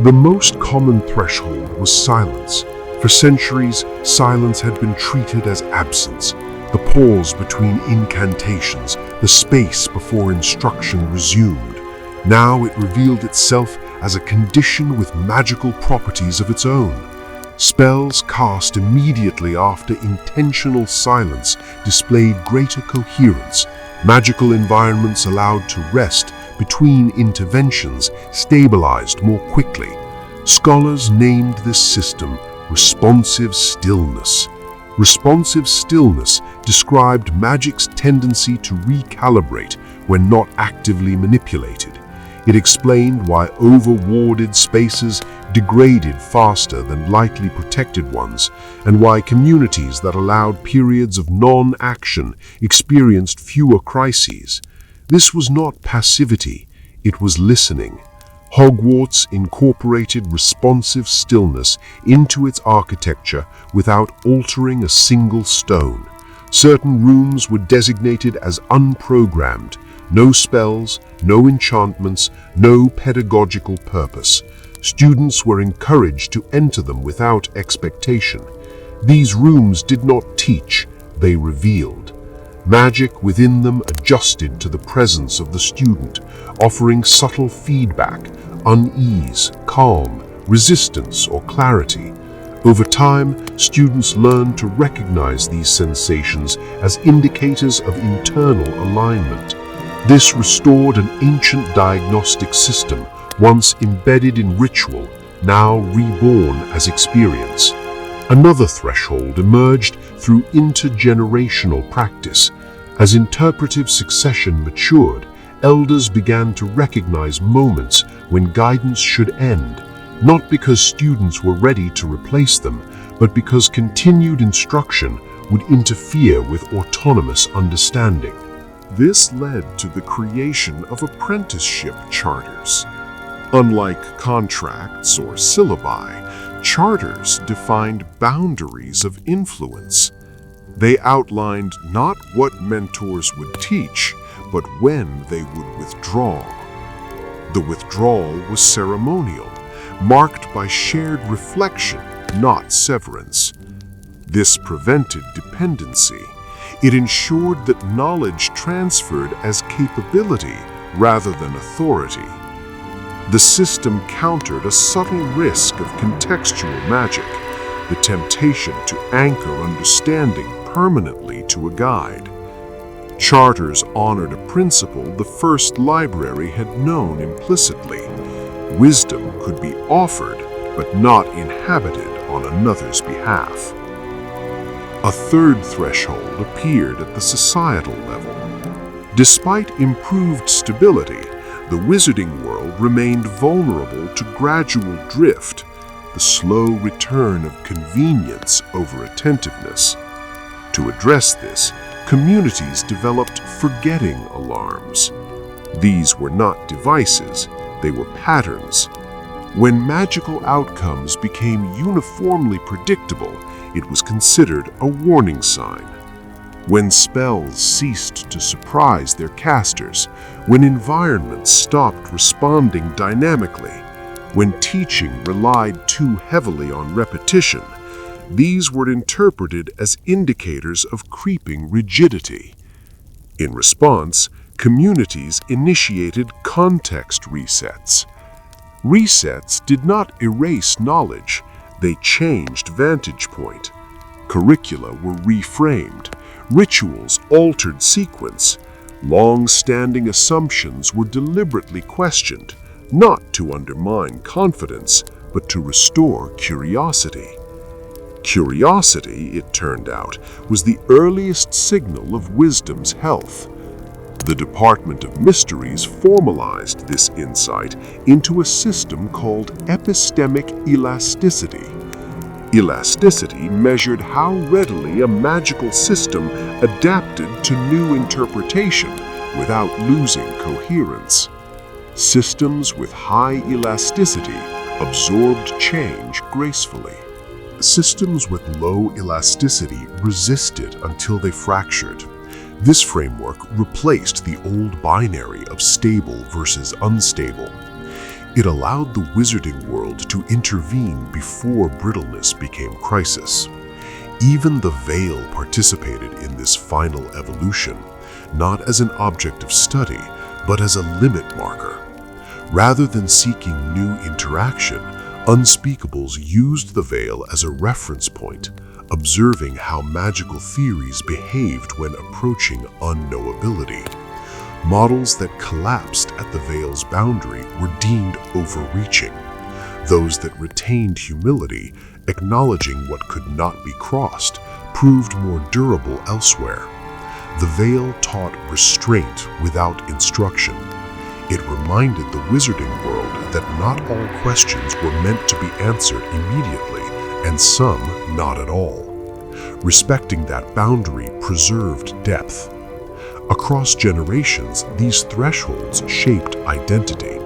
The most common threshold was silence. For centuries, silence had been treated as absence, the pause between incantations, the space before instruction resumed. Now it revealed itself as a condition with magical properties of its own. Spells cast immediately after intentional silence displayed greater coherence. Magical environments allowed to rest between interventions stabilized more quickly. Scholars named this system responsive stillness. Responsive stillness described magic's tendency to recalibrate when not actively manipulated. It explained why over-warded spaces degraded faster than lightly protected ones, and why communities that allowed periods of non-action experienced fewer crises. This was not passivity, it was listening. Hogwarts incorporated responsive stillness into its architecture without altering a single stone. Certain rooms were designated as unprogrammed. No spells, no enchantments, no pedagogical purpose. Students were encouraged to enter them without expectation. These rooms did not teach, they revealed. Magic within them adjusted to the presence of the student, offering subtle feedback, unease, calm, resistance, or clarity. Over time, students learned to recognize these sensations as indicators of internal alignment. This restored an ancient diagnostic system, once embedded in ritual, now reborn as experience. Another threshold emerged through intergenerational practice. As interpretive succession matured, elders began to recognize moments when guidance should end, not because students were ready to replace them, but because continued instruction would interfere with autonomous understanding. This led to the creation of apprenticeship charters. Unlike contracts or syllabi, charters defined boundaries of influence. They outlined not what mentors would teach, but when they would withdraw. The withdrawal was ceremonial, marked by shared reflection, not severance. This prevented dependency. It ensured that knowledge transferred as capability rather than authority. The system countered a subtle risk of contextual magic, the temptation to anchor understanding permanently to a guide. Charters honored a principle the first library had known implicitly. Wisdom could be offered, but not inhabited on another's behalf. A third threshold appeared at the societal level. Despite improved stability, the wizarding world remained vulnerable to gradual drift, the slow return of convenience over attentiveness. To address this, communities developed forgetting alarms. These were not devices, they were patterns. When magical outcomes became uniformly predictable, it was considered a warning sign. When spells ceased to surprise their casters, when environments stopped responding dynamically, when teaching relied too heavily on repetition, these were interpreted as indicators of creeping rigidity. In response, communities initiated context resets. Resets did not erase knowledge, they changed vantage point. Curricula were reframed, rituals altered sequence, long-standing assumptions were deliberately questioned, not to undermine confidence, but to restore curiosity. Curiosity, it turned out, was the earliest signal of wisdom's health. The Department of Mysteries formalized this insight into a system called epistemic elasticity. Elasticity measured how readily a magical system adapted to new interpretation without losing coherence. Systems with high elasticity absorbed change gracefully. Systems with low elasticity resisted until they fractured. This framework replaced the old binary of stable versus unstable. It allowed the wizarding world to intervene before brittleness became crisis. Even the Veil participated in this final evolution, not as an object of study, but as a limit marker. Rather than seeking new interaction, Unspeakables used the Veil as a reference point, observing how magical theories behaved when approaching unknowability. Models that collapsed at the Veil's boundary were deemed overreaching. Those that retained humility, acknowledging what could not be crossed, proved more durable elsewhere. The Veil taught restraint without instruction. It reminded the wizarding world that not all questions were meant to be answered immediately, and some not at all. Respecting that boundary preserved depth. Across generations, these thresholds shaped identity.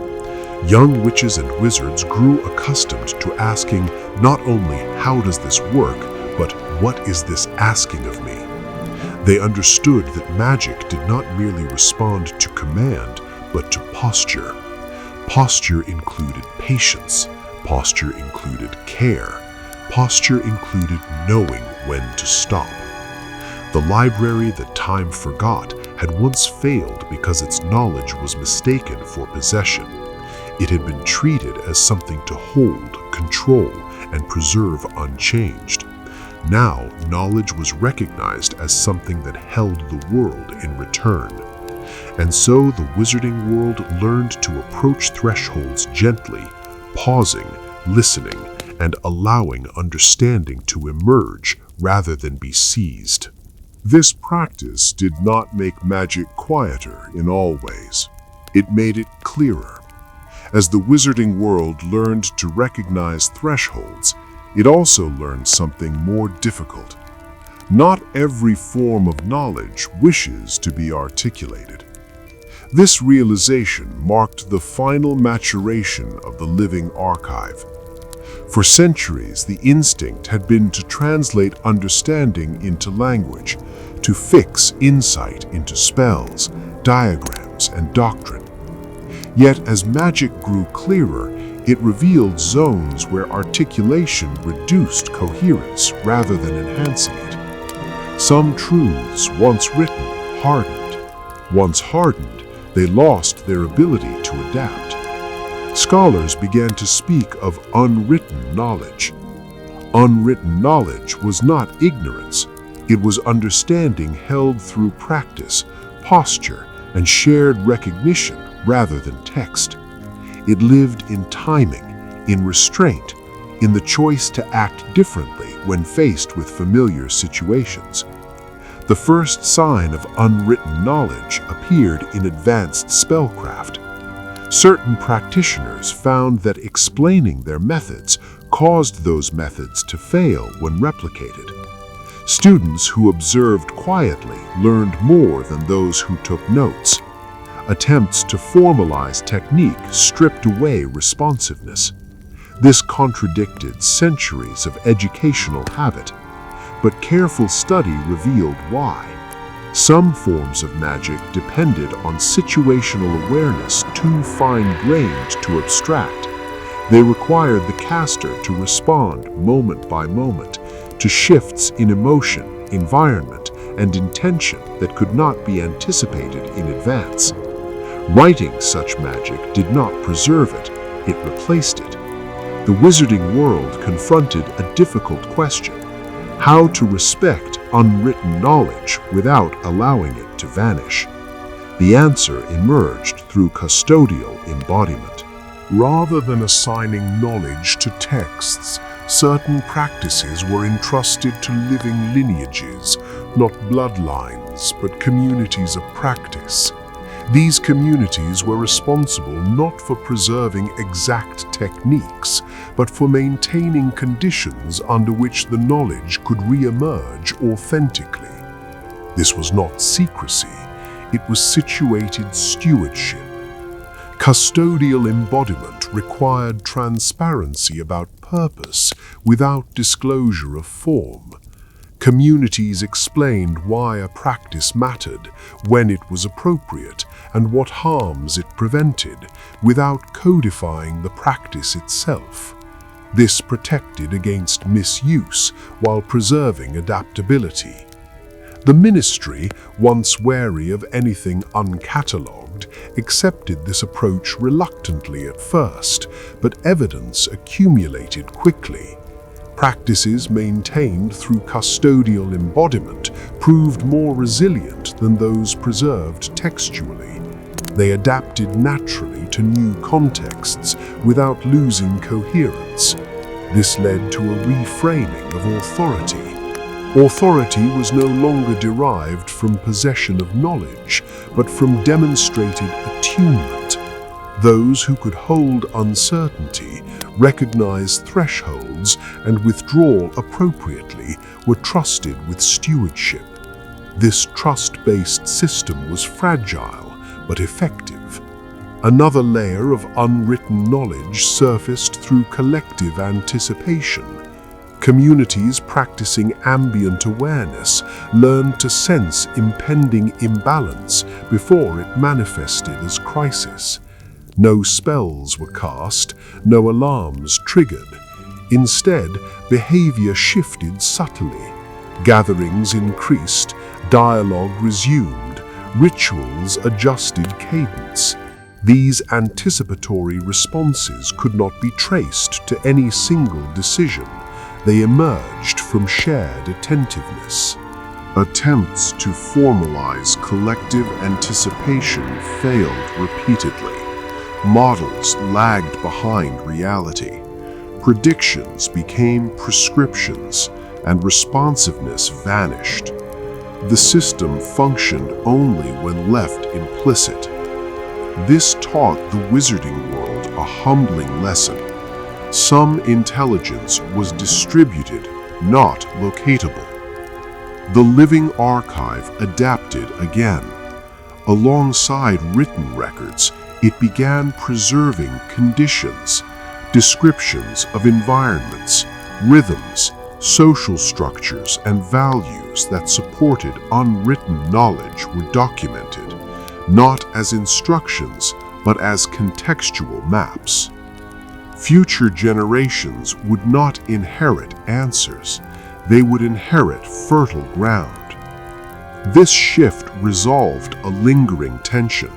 Young witches and wizards grew accustomed to asking not only how does this work, but what is this asking of me? They understood that magic did not merely respond to command, but to posture. Posture included patience. Posture included care. Posture included knowing when to stop. The library that time forgot had once failed because its knowledge was mistaken for possession. It had been treated as something to hold, control, and preserve unchanged. Now, knowledge was recognized as something that held the world in return. And so the wizarding world learned to approach thresholds gently, pausing, listening, and allowing understanding to emerge rather than be seized. This practice did not make magic quieter in all ways. It made it clearer. As the wizarding world learned to recognize thresholds, it also learned something more difficult. Not every form of knowledge wishes to be articulated. This realization marked the final maturation of the living archive. For centuries, the instinct had been to translate understanding into language, to fix insight into spells, diagrams, and doctrine. Yet as magic grew clearer, it revealed zones where articulation reduced coherence rather than enhancing it. Some truths, once written, hardened. Once hardened, they lost their ability to adapt. Scholars began to speak of unwritten knowledge. Unwritten knowledge was not ignorance, it was understanding held through practice, posture, and shared recognition rather than text. It lived in timing, in restraint, in the choice to act differently when faced with familiar situations. The first sign of unwritten knowledge appeared in advanced spellcraft. Certain practitioners found that explaining their methods caused those methods to fail when replicated. Students who observed quietly learned more than those who took notes. Attempts to formalize technique stripped away responsiveness. This contradicted centuries of educational habit, but careful study revealed why. Some forms of magic depended on situational awareness too fine-grained to abstract. They required the caster to respond moment by moment to shifts in emotion, environment, and intention that could not be anticipated in advance. Writing such magic did not preserve it, it replaced it. The wizarding world confronted a difficult question: how to respect unwritten knowledge without allowing it to vanish. The answer emerged through custodial embodiment. Rather than assigning knowledge to texts, certain practices were entrusted to living lineages, not bloodlines, but communities of practice. These communities were responsible not for preserving exact techniques, but for maintaining conditions under which the knowledge could re-emerge authentically. This was not secrecy, it was situated stewardship. Custodial embodiment required transparency about purpose without disclosure of form. Communities explained why a practice mattered, when it was appropriate, and what harms it prevented, without codifying the practice itself. This protected against misuse while preserving adaptability. The ministry, once wary of anything uncatalogued, accepted this approach reluctantly at first, but evidence accumulated quickly. Practices maintained through custodial embodiment proved more resilient than those preserved textually. They adapted naturally to new contexts without losing coherence. This led to a reframing of authority. Authority was no longer derived from possession of knowledge, but from demonstrated attunement. Those who could hold uncertainty, recognize thresholds, and withdraw appropriately were trusted with stewardship. This trust-based system was fragile, but effective. Another layer of unwritten knowledge surfaced through collective anticipation. Communities practicing ambient awareness learned to sense impending imbalance before it manifested as crisis. No spells were cast, no alarms triggered. Instead, behavior shifted subtly. Gatherings increased, dialogue resumed, rituals adjusted cadence. These anticipatory responses could not be traced to any single decision. They emerged from shared attentiveness. Attempts to formalize collective anticipation failed repeatedly. Models lagged behind reality. Predictions became prescriptions, and responsiveness vanished. The system functioned only when left implicit. This taught the wizarding world a humbling lesson. Some intelligence was distributed, not locatable. The living archive adapted again. Alongside written records, it began preserving conditions, descriptions of environments, rhythms, social structures, and values that supported unwritten knowledge were documented, not as instructions, but as contextual maps. Future generations would not inherit answers, they would inherit fertile ground. This shift resolved a lingering tension.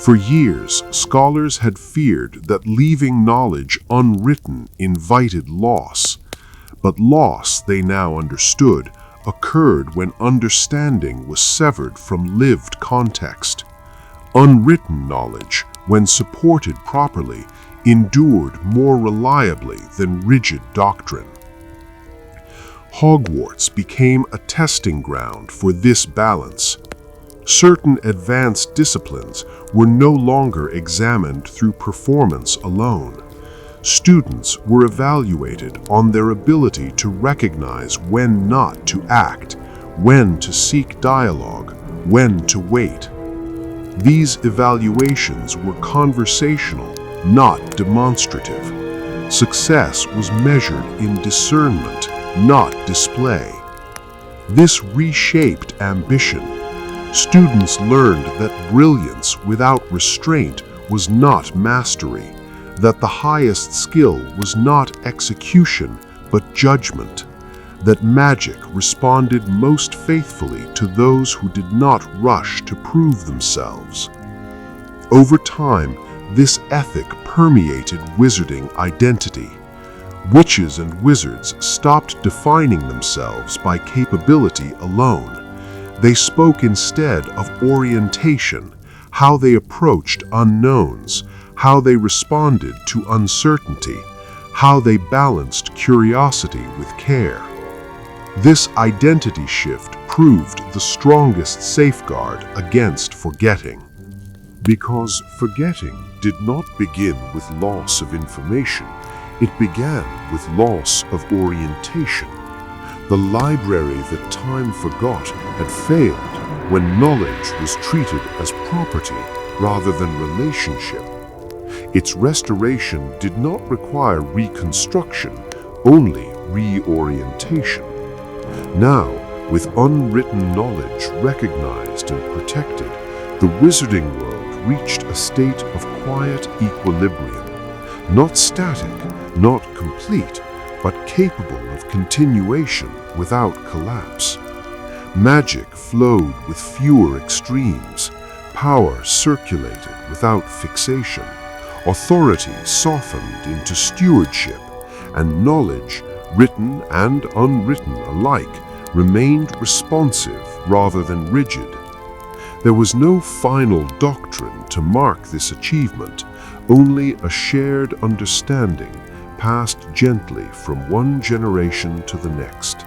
For years, scholars had feared that leaving knowledge unwritten invited loss. But loss, they now understood, occurred when understanding was severed from lived context. Unwritten knowledge, when supported properly, endured more reliably than rigid doctrine. Hogwarts became a testing ground for this balance. Certain advanced disciplines were no longer examined through performance alone. Students were evaluated on their ability to recognize when not to act, when to seek dialogue, when to wait. These evaluations were conversational, not demonstrative. Success was measured in discernment, not display. This reshaped ambition. Students learned that brilliance without restraint was not mastery, that the highest skill was not execution but judgment, that magic responded most faithfully to those who did not rush to prove themselves. Over time, this ethic permeated wizarding identity. Witches and wizards stopped defining themselves by capability alone. They spoke instead of orientation, how they approached unknowns, how they responded to uncertainty, how they balanced curiosity with care. This identity shift proved the strongest safeguard against forgetting. Because forgetting did not begin with loss of information, it began with loss of orientation. The library that time forgot had failed when knowledge was treated as property rather than relationship. Its restoration did not require reconstruction, only reorientation. Now, with unwritten knowledge recognized and protected, the wizarding world reached a state of quiet equilibrium, not static, not complete, but capable of continuation without collapse. Magic flowed with fewer extremes, power circulated without fixation, authority softened into stewardship, and knowledge, written and unwritten alike, remained responsive rather than rigid. There was no final doctrine to mark this achievement, only a shared understanding passed gently from one generation to the next,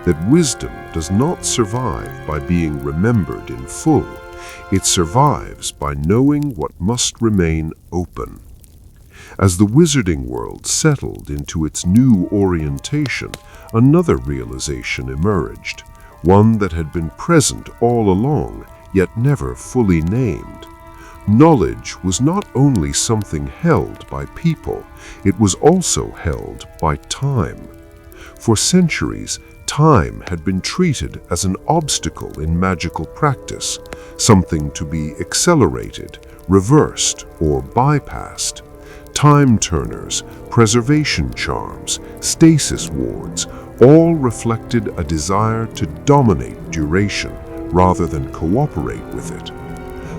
that wisdom does not survive by being remembered in full. It survives by knowing what must remain open. As the wizarding world settled into its new orientation, another realization emerged, one that had been present all along, yet never fully named. Knowledge was not only something held by people, it was also held by time. For centuries, time had been treated as an obstacle in magical practice, something to be accelerated, reversed, or bypassed. Time turners, preservation charms, stasis wards, all reflected a desire to dominate duration rather than cooperate with it.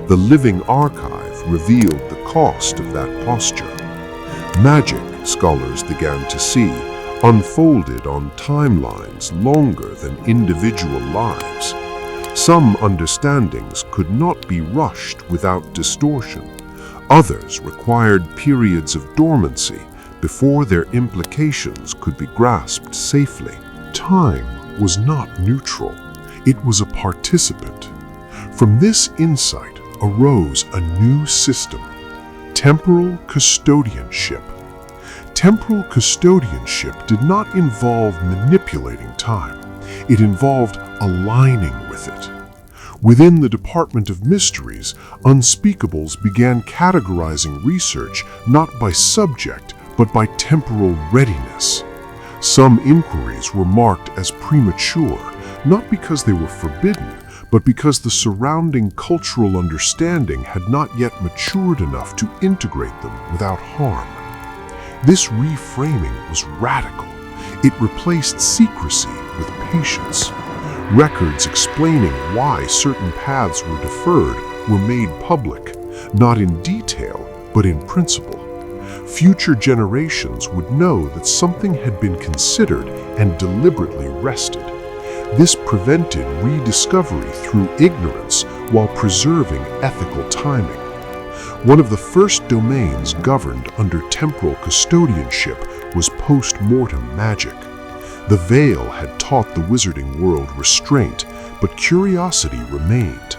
The living archive revealed the cost of that posture. Magic, scholars began to see, unfolded on timelines longer than individual lives. Some understandings could not be rushed without distortion. Others required periods of dormancy before their implications could be grasped safely. Time was not neutral. It was a participant. From this insight arose a new system, temporal custodianship. Temporal custodianship did not involve manipulating time. It involved aligning with it. Within the Department of Mysteries, unspeakables began categorizing research not by subject, but by temporal readiness. Some inquiries were marked as premature, not because they were forbidden, but because the surrounding cultural understanding had not yet matured enough to integrate them without harm. This reframing was radical. It replaced secrecy with patience. Records explaining why certain paths were deferred were made public, not in detail, but in principle. Future generations would know that something had been considered and deliberately wrested. This prevented rediscovery through ignorance while preserving ethical timing. One of the first domains governed under temporal custodianship was post-mortem magic. The veil had taught the wizarding world restraint, but curiosity remained.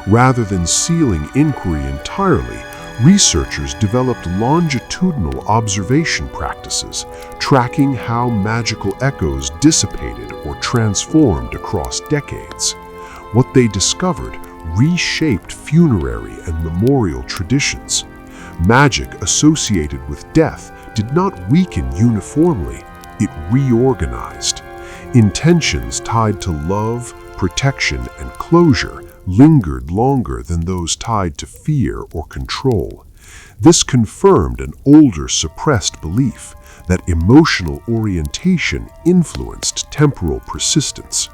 Rather than sealing inquiry entirely, researchers developed longitudinal observation practices, tracking how magical echoes dissipated or transformed across decades. What they discovered reshaped funerary and memorial traditions. Magic associated with death did not weaken uniformly, it reorganized. Intentions tied to love, protection, and closure lingered longer than those tied to fear or control. This confirmed an older suppressed belief that emotional orientation influenced temporal persistence.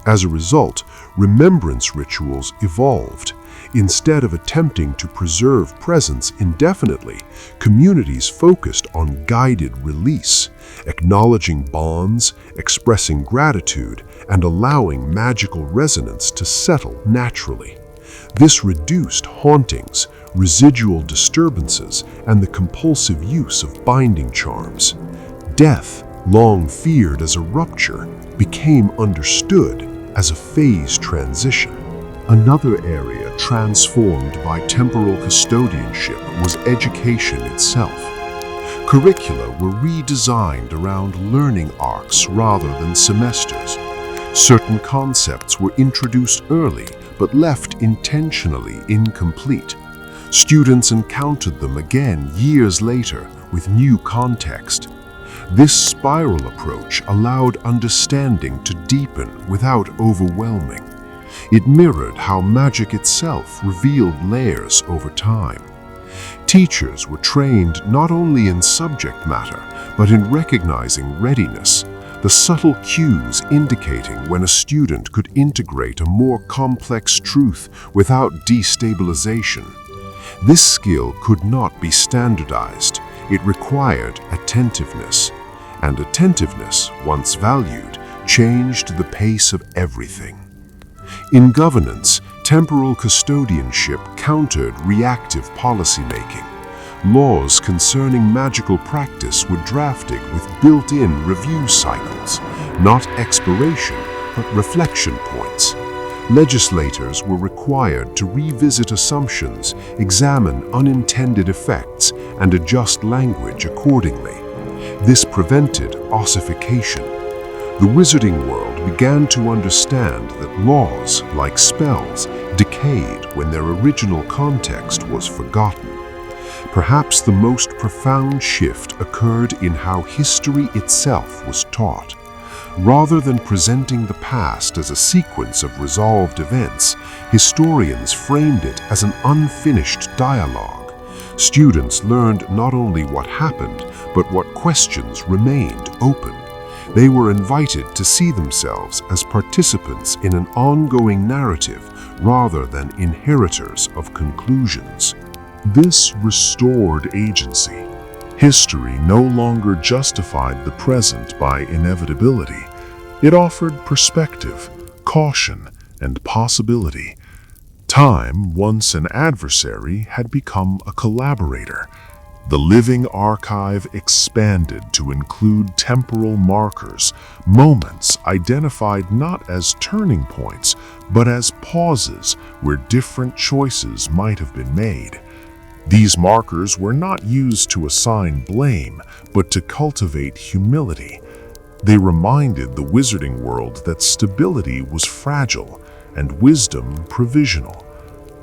As a result, remembrance rituals evolved. Instead of attempting to preserve presence indefinitely, communities focused on guided release, acknowledging bonds, expressing gratitude, and allowing magical resonance to settle naturally. This reduced hauntings, residual disturbances, and the compulsive use of binding charms. Death, long feared as a rupture, became understood as a phase transition. Another area transformed by temporal custodianship was education itself. Curricula were redesigned around learning arcs rather than semesters. Certain concepts were introduced early but left intentionally incomplete. Students encountered them again years later with new context. This spiral approach allowed understanding to deepen without overwhelming. It mirrored how magic itself revealed layers over time. Teachers were trained not only in subject matter, but in recognizing readiness, the subtle cues indicating when a student could integrate a more complex truth without destabilization. This skill could not be standardized. It required attentiveness, and attentiveness, once valued, changed the pace of everything. In governance, temporal custodianship countered reactive policymaking. Laws concerning magical practice were drafted with built-in review cycles, not expiration, but reflection points. Legislators were required to revisit assumptions, examine unintended effects, and adjust language accordingly. This prevented ossification. The wizarding world began to understand that laws, like spells, decayed when their original context was forgotten. Perhaps the most profound shift occurred in how history itself was taught. Rather than presenting the past as a sequence of resolved events, historians framed it as an unfinished dialogue. Students learned not only what happened, but what questions remained open. They were invited to see themselves as participants in an ongoing narrative rather than inheritors of conclusions. This restored agency. History no longer justified the present by inevitability. It offered perspective, caution, and possibility. Time, once an adversary, had become a collaborator. The living archive expanded to include temporal markers, moments identified not as turning points, but as pauses where different choices might have been made. These markers were not used to assign blame, but to cultivate humility. They reminded the wizarding world that stability was fragile and wisdom provisional.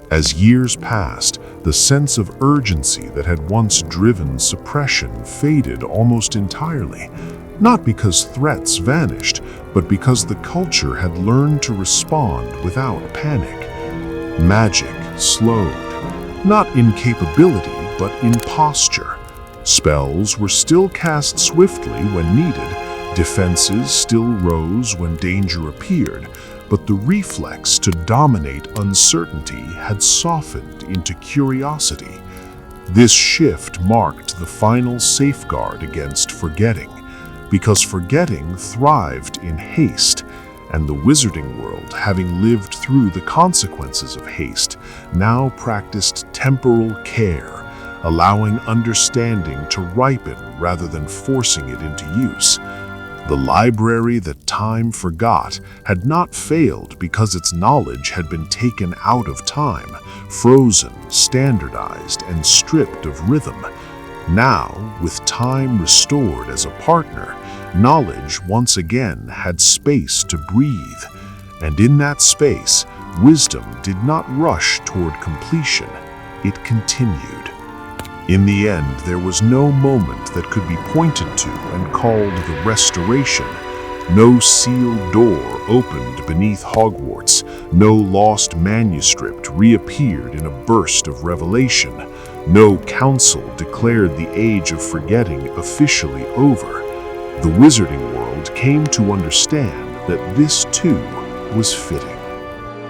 As years passed, the sense of urgency that had once driven suppression faded almost entirely, not because threats vanished, but because the culture had learned to respond without panic. Magic slowed, not in capability, but in posture. Spells were still cast swiftly when needed, defenses still rose when danger appeared, but the reflex to dominate uncertainty had softened into curiosity. This shift marked the final safeguard against forgetting, because forgetting thrived in haste, and the wizarding world, having lived through the consequences of haste, now practiced temporal care, allowing understanding to ripen rather than forcing it into use. The library that time forgot had not failed because its knowledge had been taken out of time, frozen, standardized, and stripped of rhythm. Now, with time restored as a partner, knowledge once again had space to breathe, and in that space, wisdom did not rush toward completion, it continued. In the end, there was no moment that could be pointed to and called the restoration. No sealed door opened beneath Hogwarts, no lost manuscript reappeared in a burst of revelation, no council declared the age of forgetting officially over. The wizarding world came to understand that this too was fitting.